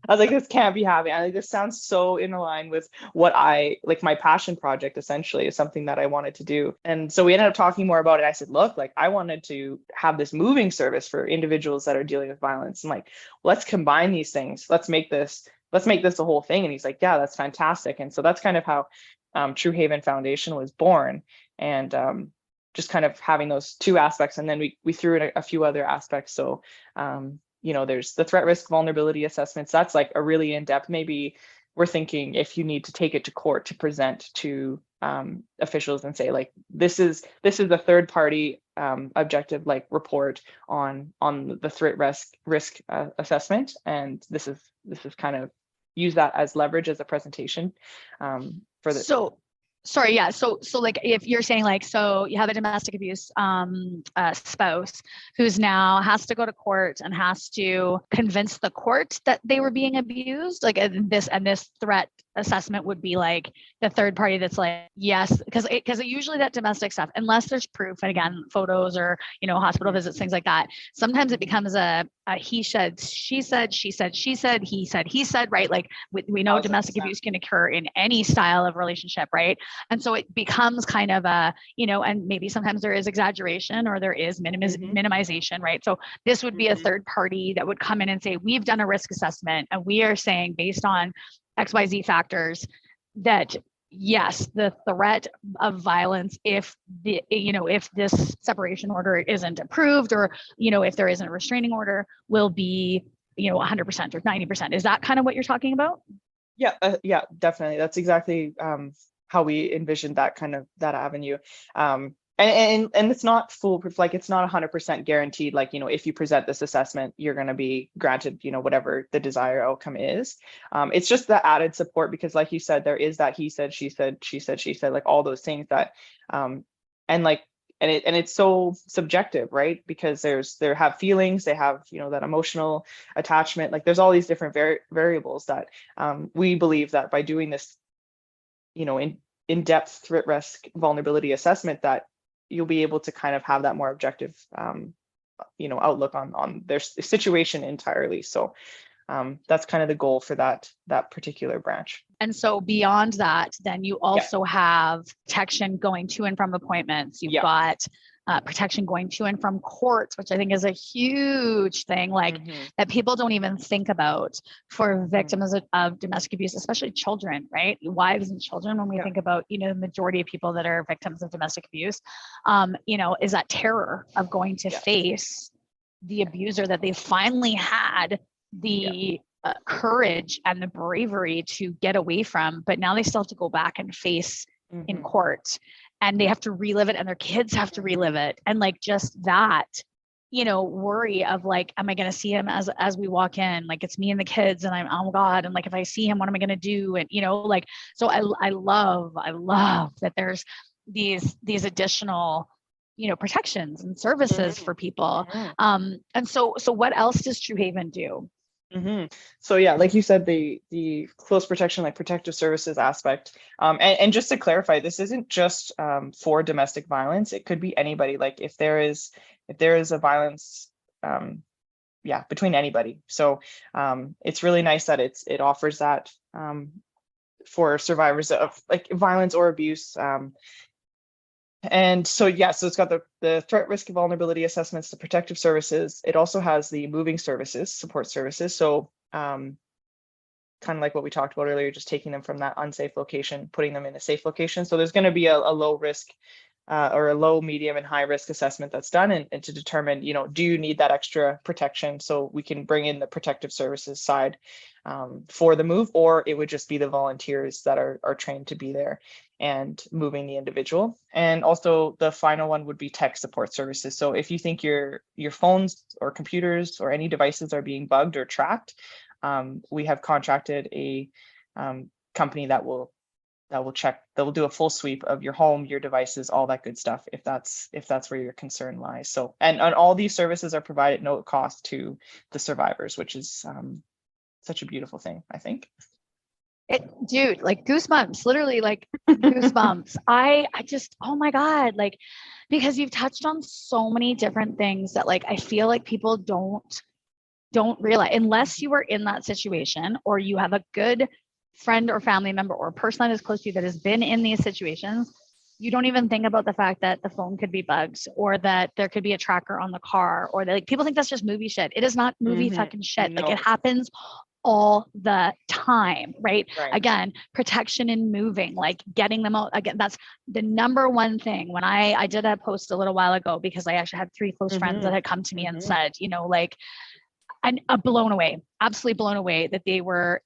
was like, this can't be happening. Like, this sounds so in line with what my passion project essentially is something that I wanted to do. And so we ended up talking more about it. I said, look, like I wanted to have this moving service for individuals that are dealing with violence. And like, let's combine these things. Let's make this a whole thing. And he's like, yeah, that's fantastic. And so that's kind of how True Haven Foundation was born. And just kind of having those two aspects. And then we threw in a few other aspects. So, there's the threat risk vulnerability assessments. That's like a really in-depth, maybe we're thinking if you need to take it to court to present to officials and say, like, this is a third party objective, like report on the threat risk assessment. And this is kind of use that as leverage as a presentation for the. So sorry, yeah. So like if you're saying like, so you have a domestic abuse spouse who's now has to go to court and has to convince the court that they were being abused, like this threat assessment would be like the third party that's like, yes, because usually that domestic stuff, unless there's proof, and again, photos or, hospital visits, things like that, sometimes it becomes a he said, she said, he said, right? Like we know domestic abuse can occur in any style of relationship, right? And so it becomes kind of a, and maybe sometimes there is exaggeration or there is minimization, right? So this would be a third party that would come in and say, we've done a risk assessment and we are saying based on XYZ factors that yes, the threat of violence, if this separation order isn't approved, or, if there isn't a restraining order, will be, 100% or 90%. Is that kind of what you're talking about? Yeah, definitely. That's exactly how we envisioned that avenue. And it's not foolproof, like it's not 100% guaranteed, like, if you present this assessment, you're going to be granted, whatever the desired outcome is. It's just the added support, because like you said, there is that he said, she said, like all those things that, and it's so subjective, right? Because they have feelings, they have, that emotional attachment, like there's all these different variables that we believe that by doing this, in-depth threat risk vulnerability assessment, that you'll be able to kind of have that more objective, outlook on their situation entirely. So that's kind of the goal for that particular branch. And so beyond that, then you also have protection going to and from appointments. You've got protection going to and from courts, which I think is a huge thing, like that people don't even think about for victims of domestic abuse, especially children, right? Wives and children, when we think about, the majority of people that are victims of domestic abuse, is that terror of going to face the abuser that they finally had the courage and the bravery to get away from, but now they still have to go back and face in court, and they have to relive it, and their kids have to relive it. And like just that, worry of like, am I going to see him as we walk in? Like it's me and the kids and I'm, oh God. And like, if I see him, what am I going to do? And, like, so I love that there's these additional, protections and services for people. And so what else does True Haven do? So yeah, like you said, the close protection, like protective services aspect. And just to clarify, this isn't just for domestic violence. It could be anybody. Like if there is a violence, between anybody. So it's really nice that it offers that for survivors of like violence or abuse. And so, so it's got the threat, risk, and vulnerability assessments, the protective services. It also has the moving services, support services. So kind of like what we talked about earlier, just taking them from that unsafe location, putting them in a safe location. So there's going to be a low risk or a low, medium, and high risk assessment that's done, and to determine, do you need that extra protection? So we can bring in the protective services side for the move, or it would just be the volunteers that are trained to be there and moving the individual. And also the final one would be tech support services. So if you think your phones or computers or any devices are being bugged or tracked, we have contracted a company that will check, that will do a full sweep of your home, your devices, all that good stuff, if that's where your concern lies. So, and all these services are provided no cost to the survivors, which is such a beautiful thing, I think. Dude, like goosebumps, literally like goosebumps. I just, oh my God, like, because you've touched on so many different things that like, I feel like people don't realize, unless you were in that situation or you have a good friend or family member or a person that is close to you that has been in these situations, you don't even think about the fact that the phone could be bugged or that there could be a tracker on the car, or that like people think that's just movie shit. It is not movie fucking shit. No. Like it happens all the time, right? Again, protection and moving, like getting them out. Again, that's the number one thing. When I did a post a little while ago, because I actually had 3 close friends that had come to me and said, like, and blown away, absolutely blown away that they were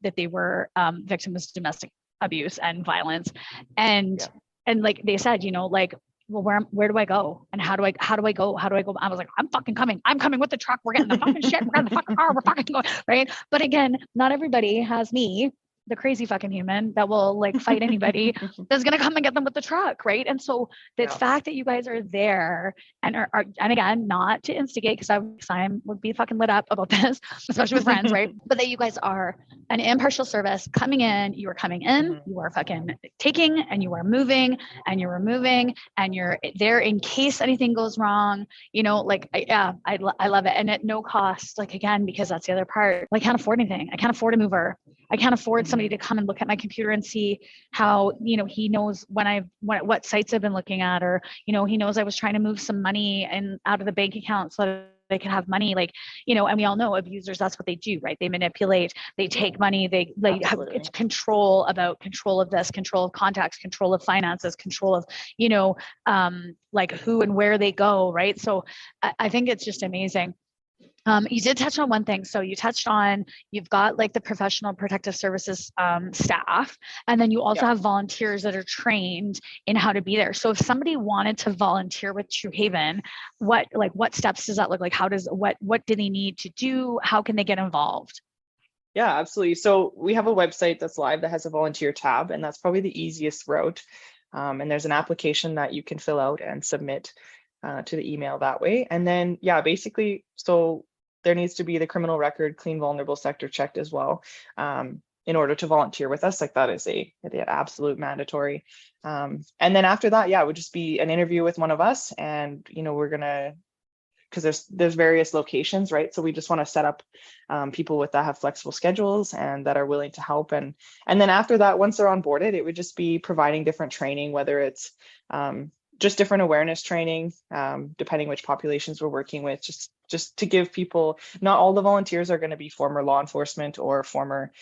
victims of domestic abuse and violence. And like they said, like, well, where do I go? And how do I go? I was like, I'm fucking coming. I'm coming with the truck. We're getting the fucking shit. We're getting the fucking car. We're fucking going, right? But again, not everybody has me, the crazy fucking human that will like fight anybody that's going to come and get them with the truck, right? And so the fact that you guys are there and are and again, not to instigate, because I would be fucking lit up about this, especially with friends, right? But that you guys are an impartial service coming in, you are coming in, you are fucking taking, and you are moving, and you're removing, and you're there in case anything goes wrong, like, I love it. And at no cost, like, again, because that's the other part, like, I can't afford anything. I can't afford a mover. I can't afford somebody to come and look at my computer and see how, he knows what sites I've been looking at, or, he knows I was trying to move some money and out of the bank account so that they can have money, like, and we all know abusers, that's what they do, right? They manipulate, they take money, they have control of this, control of contacts, control of finances, control of, like who and where they go, right? So I think it's just amazing. You did touch on one thing. So you touched on, you've got like the professional protective services staff, and then you also have volunteers that are trained in how to be there. So if somebody wanted to volunteer with True Haven, what steps does that look like? What do they need to do? How can they get involved? Yeah, absolutely. So we have a website that's live that has a volunteer tab, and that's probably the easiest route. And there's an application that you can fill out and submit to the email that way. And then, basically, so there needs to be the criminal record, clean, vulnerable sector checked as well, in order to volunteer with us. Like that is the absolute mandatory. And then after that, it would just be an interview with one of us, and we're gonna, because there's various locations, right? So we just want to set up people that have flexible schedules and that are willing to help. And then after that, once they're onboarded, it would just be providing different training, whether it's just different awareness training, depending which populations we're working with, just to give people, not all the volunteers are going to be former law enforcement or former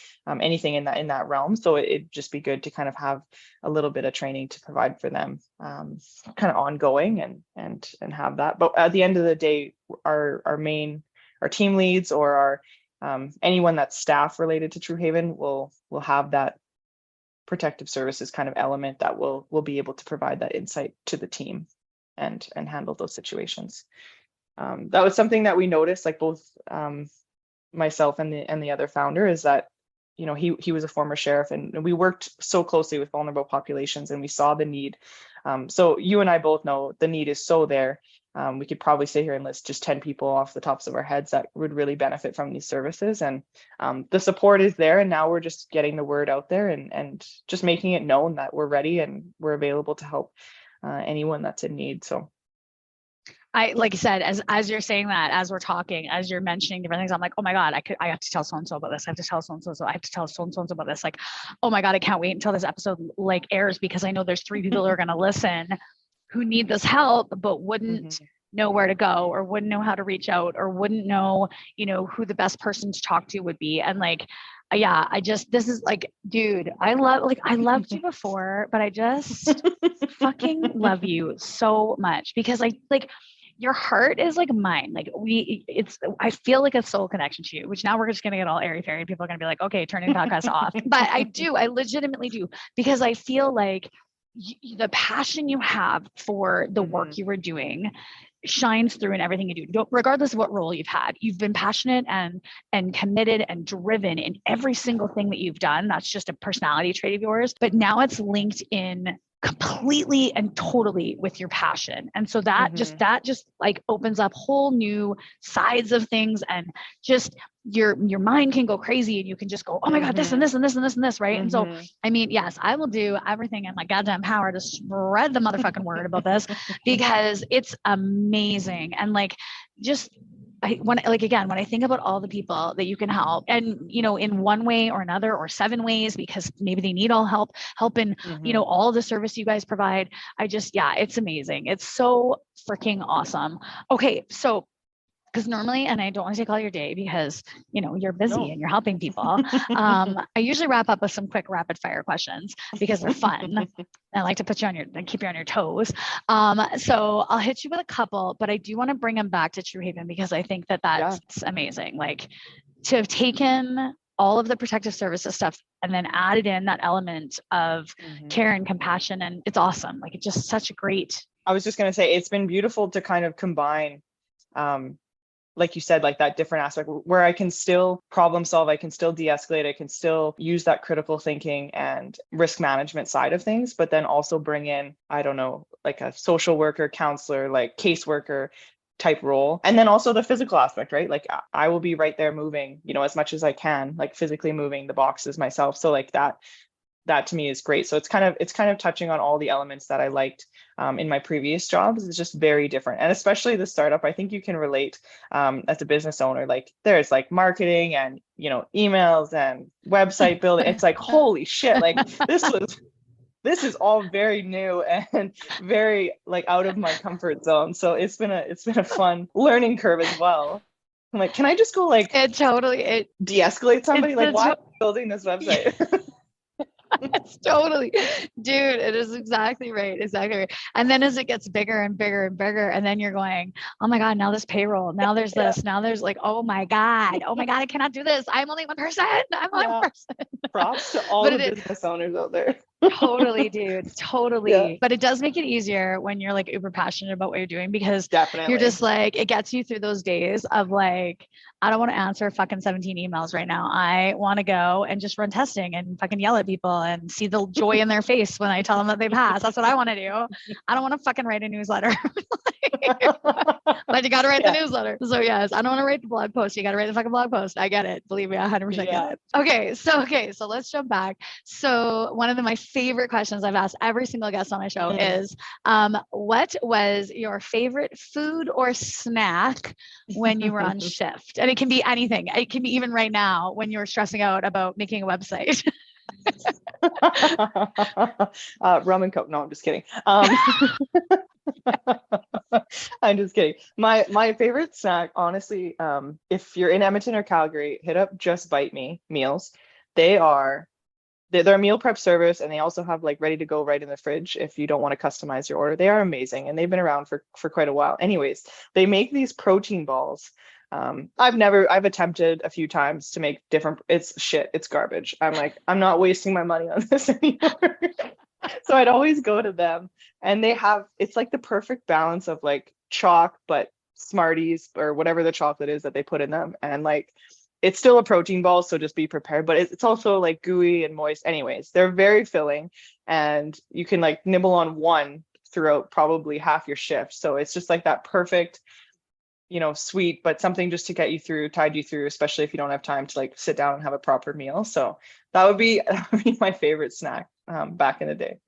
anything in that realm. So it'd just be good to kind of have a little bit of training to provide for them, kind of ongoing and have that. But at the end of the day, our team leads or our anyone that's staff related to True Haven will have that protective services kind of element that will be able to provide that insight to the team and handle those situations. that was something that we noticed, like both myself and the other founder, is that he was a former sheriff, and we worked so closely with vulnerable populations, and we saw the need. So you and I both know the need is so there. We could probably sit here and list just 10 people off the tops of our heads that would really benefit from these services. And the support is there. And now we're just getting the word out there and just making it known that we're ready and we're available to help anyone that's in need. So like I said, as you're saying that, as we're talking, as you're mentioning different things, I'm like, oh my God, I have to tell so-and-so about this. I have to tell so-and-so, I have to tell so-and-so about this. Like, oh my God, I can't wait until this episode like airs, because I know there's 3 people who are going to listen who need this help, but wouldn't know where to go, or wouldn't know how to reach out, or wouldn't know, who the best person to talk to would be. And like, yeah, this is like, dude, I loved you before, but I just fucking love you so much, because your heart is like mine. Like I feel like a soul connection to you, which now we're just going to get all airy fairy. People are going to be like, okay, turning the podcast off. But I legitimately do, because I feel like the passion you have for the work you were doing shines through in everything you do. Regardless of what role you've had, you've been passionate and committed and driven in every single thing that you've done. That's just a personality trait of yours, but now it's linked in completely and totally with your passion. And so that just like opens up whole new sides of things, and just your mind can go crazy, and you can just go, oh my God, this and this and this and this and this. Right. And so, I mean, yes, I will do everything in my goddamn power to spread the motherfucking word about this, because it's amazing. And like, just when I think about all the people that you can help, and in one way or another, or 7 ways, because maybe they need all help in all the service you guys provide, it's amazing. It's so freaking awesome. Okay, so because normally, and I don't want to take all your day because you're busy and you're helping people, I usually wrap up with some quick rapid fire questions because they're fun. I like to put you on keep you on your toes. So I'll hit you with a couple, but I do want to bring them back to True Haven, because I think that's amazing. Like, to have taken all of the protective services stuff and then added in that element of care and compassion, and it's awesome. Like, it's just such a great. I was just going to say, it's been beautiful to kind of combine, like you said, like that different aspect where I can still problem solve, I can still de-escalate, I can still use that critical thinking and risk management side of things, but then also bring in, I don't know, like a social worker, counselor, like caseworker type role. And then also the physical aspect, right? Like I will be right there moving, as much as I can, like physically moving the boxes myself. So like that to me is great. So it's kind of touching on all the elements that I liked in my previous jobs. It's just very different. And especially the startup, I think you can relate as a business owner. Like, there's like marketing and, emails and website building. It's like, holy shit, like this is all very new and very like out of my comfort zone. So it's been a fun learning curve as well. I'm like, can I just go like de-escalate somebody? Like, why am I building this website? It's totally, dude, it is exactly right. And then as it gets bigger and bigger and bigger, and then you're going, oh my God, now there's payroll, now there's this, now there's like, oh my God, I cannot do this. I'm only one person. One person. Props to all the business owners out there. Totally, dude. Totally. Yeah. But it does make it easier when you're like uber passionate about what you're doing, because you're just like, it gets you through those days of like, I don't want to answer fucking 17 emails right now. I want to go and just run testing and fucking yell at people and see the joy in their face when I tell them that they passed. That's what I want to do. I don't want to fucking write a newsletter. But you got to write the newsletter. So yes, I don't want to write the blog post. You got to write the fucking blog post. I get it. Believe me, I 100% get it. Okay. So let's jump back. So one of my favorite questions I've asked every single guest on my show is, what was your favorite food or snack when you were on shift? And it can be anything. It can be even right now when you're stressing out about making a website. Rum and Coke. No, I'm just kidding. I'm just kidding. My favorite snack, honestly, if you're in Edmonton or Calgary, hit up Just Bite Me meals. They're a meal prep service, and they also have like ready to go right in the fridge if you don't want to customize your order. They are amazing, and they've been around for quite a while. Anyways, they make these protein balls. I've attempted a few times to make different. It's garbage. I'm like, I'm not wasting my money on this anymore. So I'd always go to them, and it's like the perfect balance of like chalk, but Smarties or whatever the chocolate is that they put in them. And like, it's still a protein ball, so just be prepared. But it's also like gooey and moist. Anyways, they're very filling, and you can like nibble on one throughout probably half your shift. So it's just like that perfect, sweet, but something just to get you through, tide you through, especially if you don't have time to like sit down and have a proper meal. So that would be my favorite snack back in the day.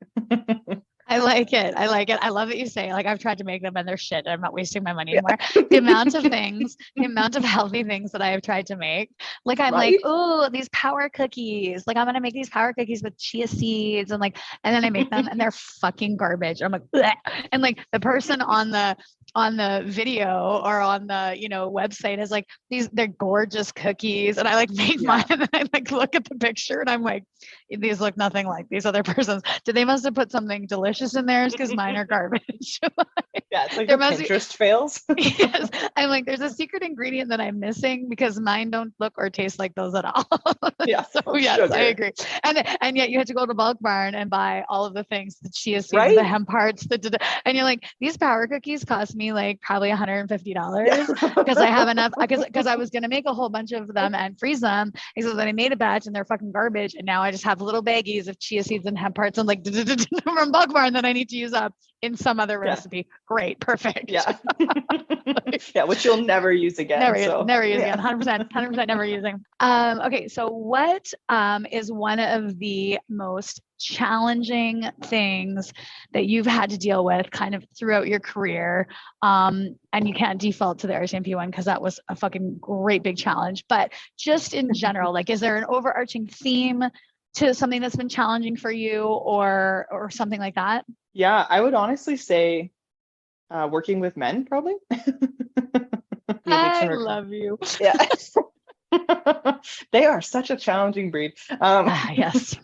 I like it. I like it. I love that you say, like, I've tried to make them and they're shit. I'm not wasting my money Yeah. anymore. The amount of things, the amount of healthy things that I have tried to make. Like, I'm like, Right? oh, these power cookies. Like, I'm going to make these power cookies with chia seeds. And like, and then I make them and they're fucking garbage. I'm like, bleh. And like the person on the video or on the, website is like, they're gorgeous cookies. And I like make Yeah. mine and then I like look at the picture and I'm like, these look nothing like these other person's. They must have put something delicious in theirs because mine are garbage. Yeah, it's like There the must be, Pinterest fails. yes. I'm like, there's a secret ingredient that I'm missing because mine don't look or taste like those at all. Yeah. So yes, Sugar. I agree. And yet you had to go to Bulk Barn and buy all of the things, the chia seeds, Right? the hemp hearts, and you're like, these power cookies cost me like probably $150 because I have enough because I was gonna make a whole bunch of them and freeze them. And so then I made a batch and they're fucking garbage. And now I just have little baggies of chia seeds and hemp hearts and like from Bulk Barn that I need to use up in some other recipe. Great, perfect. Yeah. Yeah, which you'll never use again. Never use Yeah. again. 100% never using. Okay, so what is one of the most challenging things that you've had to deal with kind of throughout your career? And you can't default to the RCMP one because that was a fucking great big challenge. But just in general, like, is there an overarching theme to something that's been challenging for you or something like that? Yeah, I would honestly say working with men, probably. I love you. Yeah. They are such a challenging breed. Yes.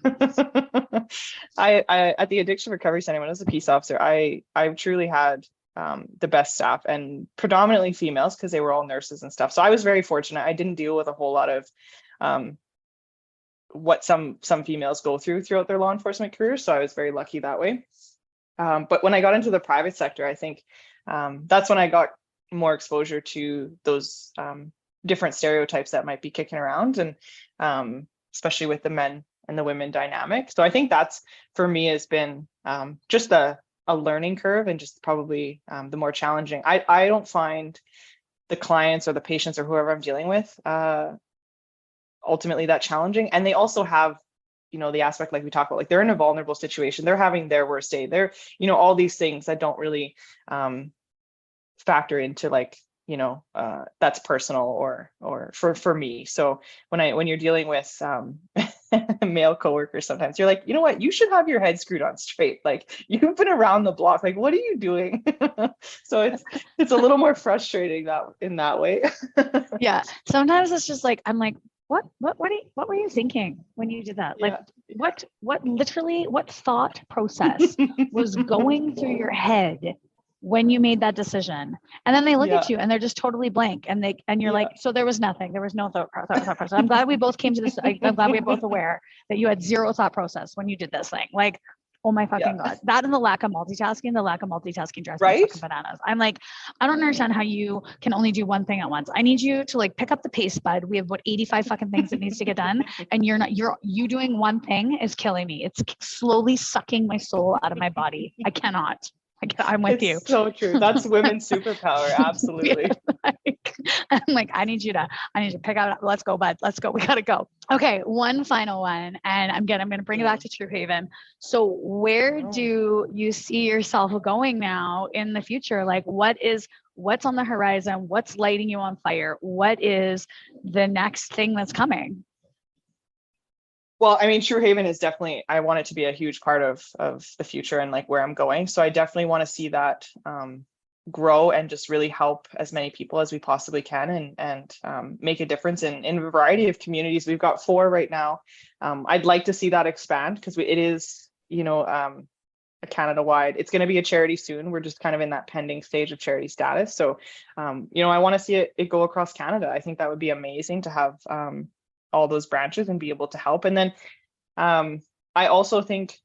I at the Addiction Recovery Center, when I was a peace officer, I truly had the best staff, and predominantly females because they were all nurses and stuff. So I was very fortunate. I didn't deal with a whole lot of what some females go throughout their law enforcement career. So I was very lucky that way. But when I got into the private sector, I think that's when I got more exposure to those different stereotypes that might be kicking around, and especially with the men and the women dynamic. So I think that's, for me, has been just a learning curve, and just probably the more challenging. I don't find the clients or the patients or whoever I'm dealing with ultimately that challenging. And they also have, the aspect like we talked about, like they're in a vulnerable situation, they're having their worst day, they're, all these things that don't really factor into like, that's personal or for me. So when you're dealing with male coworkers, sometimes you're like, you know what, you should have your head screwed on straight. Like, you've been around the block. Like, what are you doing? So it's a little more frustrating in that way. Yeah. Sometimes it's just like, I'm like, what were you thinking when you did that? Like, Yeah. what thought process was going through your head when you made that decision? And then they look at you and they're just totally blank, and you're like, so there was nothing, there was no thought process. I'm glad we both came to this. I'm glad we're both aware that you had zero thought process when you did this thing. Like, oh my fucking God. That and the lack of multitasking drives me fucking bananas. I'm like, I don't understand how you can only do one thing at once. I need you to like pick up the pace, bud. We have 85 fucking things that needs to get done. And you doing one thing is killing me. It's slowly sucking my soul out of my body. I cannot. I'm with you. So true. That's women's superpower. Absolutely. I'm like, I need you to pick out. Let's go, bud. Let's go. We gotta go. Okay, one final one, and I'm gonna bring it back to True Haven. So, where do you see yourself going now in the future? Like, what's on the horizon? What's lighting you on fire? What is the next thing that's coming? Well, I mean, True Haven is definitely, I want it to be a huge part of the future and like where I'm going. So I definitely want to see that grow and just really help as many people as we possibly can, and make a difference in a variety of communities. We've got 4 right now. I'd like to see that expand because it is, a Canada-wide. It's going to be a charity soon. We're just kind of in that pending stage of charity status. So, I want to see it go across Canada. I think that would be amazing to have all those branches and be able to help. And then I also think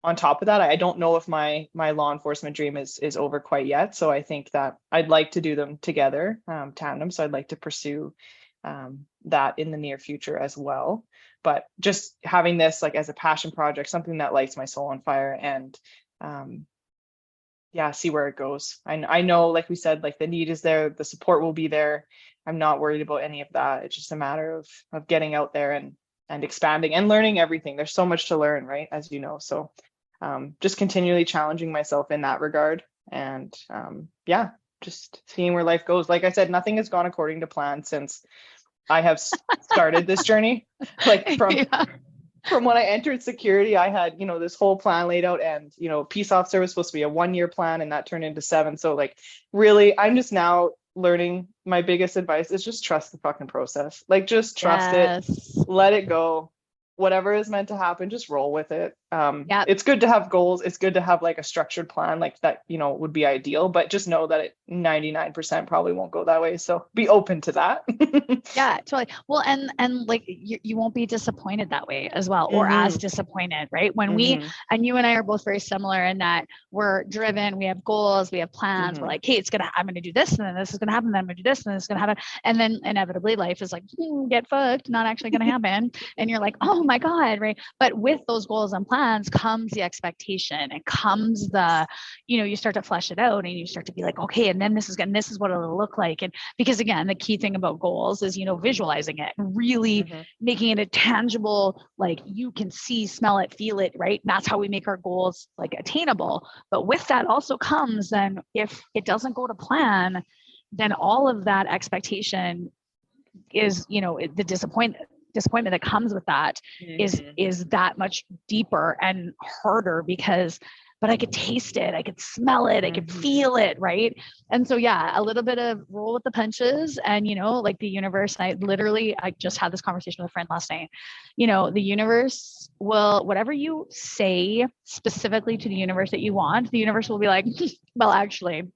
on top of that, I don't know if my law enforcement dream is over quite yet. So I think that I'd like to do them together, tandem. So I'd like to pursue that in the near future as well. But just having this like as a passion project, something that lights my soul on fire, and yeah, see where it goes. I know, like we said, like the need is there, the support will be there. I'm not worried about any of that. It's just a matter of getting out there and expanding and learning everything. There's so much to learn, right? As you know. So just continually challenging myself in that regard. And yeah, just seeing where life goes. Like I said, nothing has gone according to plan since I have started this journey. Like from when I entered security, I had, this whole plan laid out, and, peace officer was supposed to be a 1-year plan, and that turned into 7. So like, really, I'm just now learning. My biggest advice is just trust the fucking process. Like, just trust it, let it go. Whatever is meant to happen, just roll with it. It's good to have goals. It's good to have like a structured plan like that, would be ideal, but just know that it 99% probably won't go that way. So be open to that. Yeah, totally. Well, and like you won't be disappointed that way as well, or as disappointed, right? When and you and I are both very similar in that we're driven, we have goals, we have plans. We're like, hey, I'm going to do this, and then this is going to happen, then I'm going to do this, and then this is going to happen. And then inevitably life is like, get fucked, not actually going to happen. And you're like, oh my God, right? But with those goals and plans comes the expectation. It comes the, you start to flesh it out, and you start to be like, okay, and then this is what it'll look like. And because again, the key thing about goals is, visualizing it, really making it a tangible, like you can see, smell it, feel it, right? That's how we make our goals like attainable. But with that also comes then, if it doesn't go to plan, then all of that expectation is, the disappointment that comes with that is that much deeper and harder, because but I could taste it, I could smell it, I could feel it, right? And so yeah, a little bit of roll with the punches, and like the universe. I just had this conversation with a friend last night. The universe will, whatever you say specifically to the universe that you want, the universe will be like, well, actually,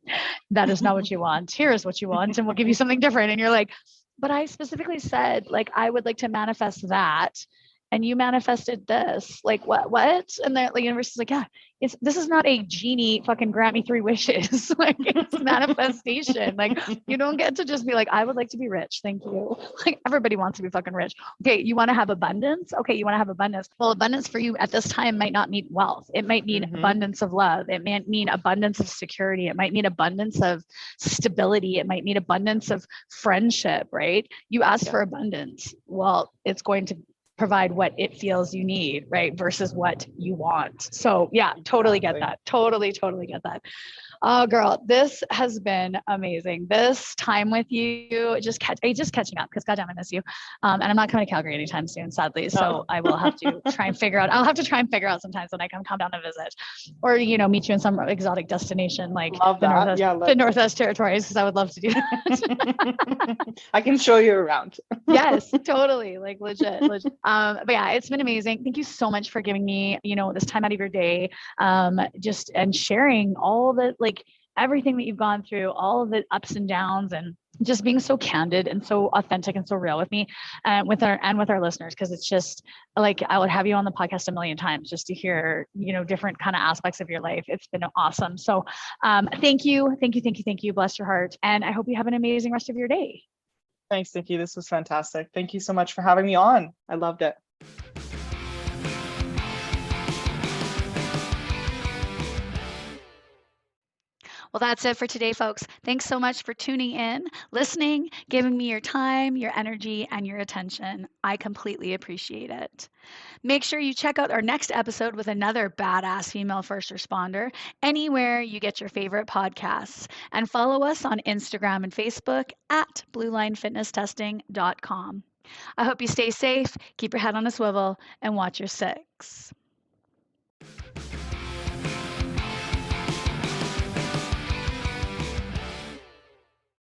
that is not what you want. Here is what you want, and we'll give you something different. And you're like, but I specifically said, like, I would like to manifest that. And you manifested this, like what? And the universe is like, yeah, this is not a genie fucking grant me 3 wishes. Like, it's manifestation. Like, you don't get to just be like, I would like to be rich. Thank you. Like, everybody wants to be fucking rich. Okay. You want to have abundance? Okay. You want to have abundance. Well, abundance for you at this time might not mean wealth. It might mean abundance of love. It might mean abundance of security. It might mean abundance of stability. It might mean abundance of friendship, right? You ask for abundance. Well, it's going to provide what it feels you need, right? Versus what you want. So yeah, totally get that. Totally get that. Oh, girl, this has been amazing. This time with you, just catching up, because goddamn, I miss you. And I'm not coming to Calgary anytime soon, sadly. So I will have to try and figure out. I'll have to try and figure out sometimes when I come down to visit, or meet you in some exotic destination like the Northwest Territories, because I would love to do that. I can show you around. Yes, totally, like legit. But yeah, it's been amazing. Thank you so much for giving me, this time out of your day, just and sharing all the everything that you've gone through, all of the ups and downs, and just being so candid and so authentic and so real with me, with our listeners. Because it's just like, I would have you on the podcast a million times just to hear, different kind of aspects of your life. It's been awesome. So thank you. Bless your heart. And I hope you have an amazing rest of your day. Thanks, Nikki. This was fantastic. Thank you so much for having me on. I loved it. Well, that's it for today, folks. Thanks so much for tuning in, listening, giving me your time, your energy, and your attention. I completely appreciate it. Make sure you check out our next episode with another badass female first responder anywhere you get your favorite podcasts. And follow us on Instagram and Facebook at bluelinefitnesstesting.com. I hope you stay safe, keep your head on a swivel, and watch your 6.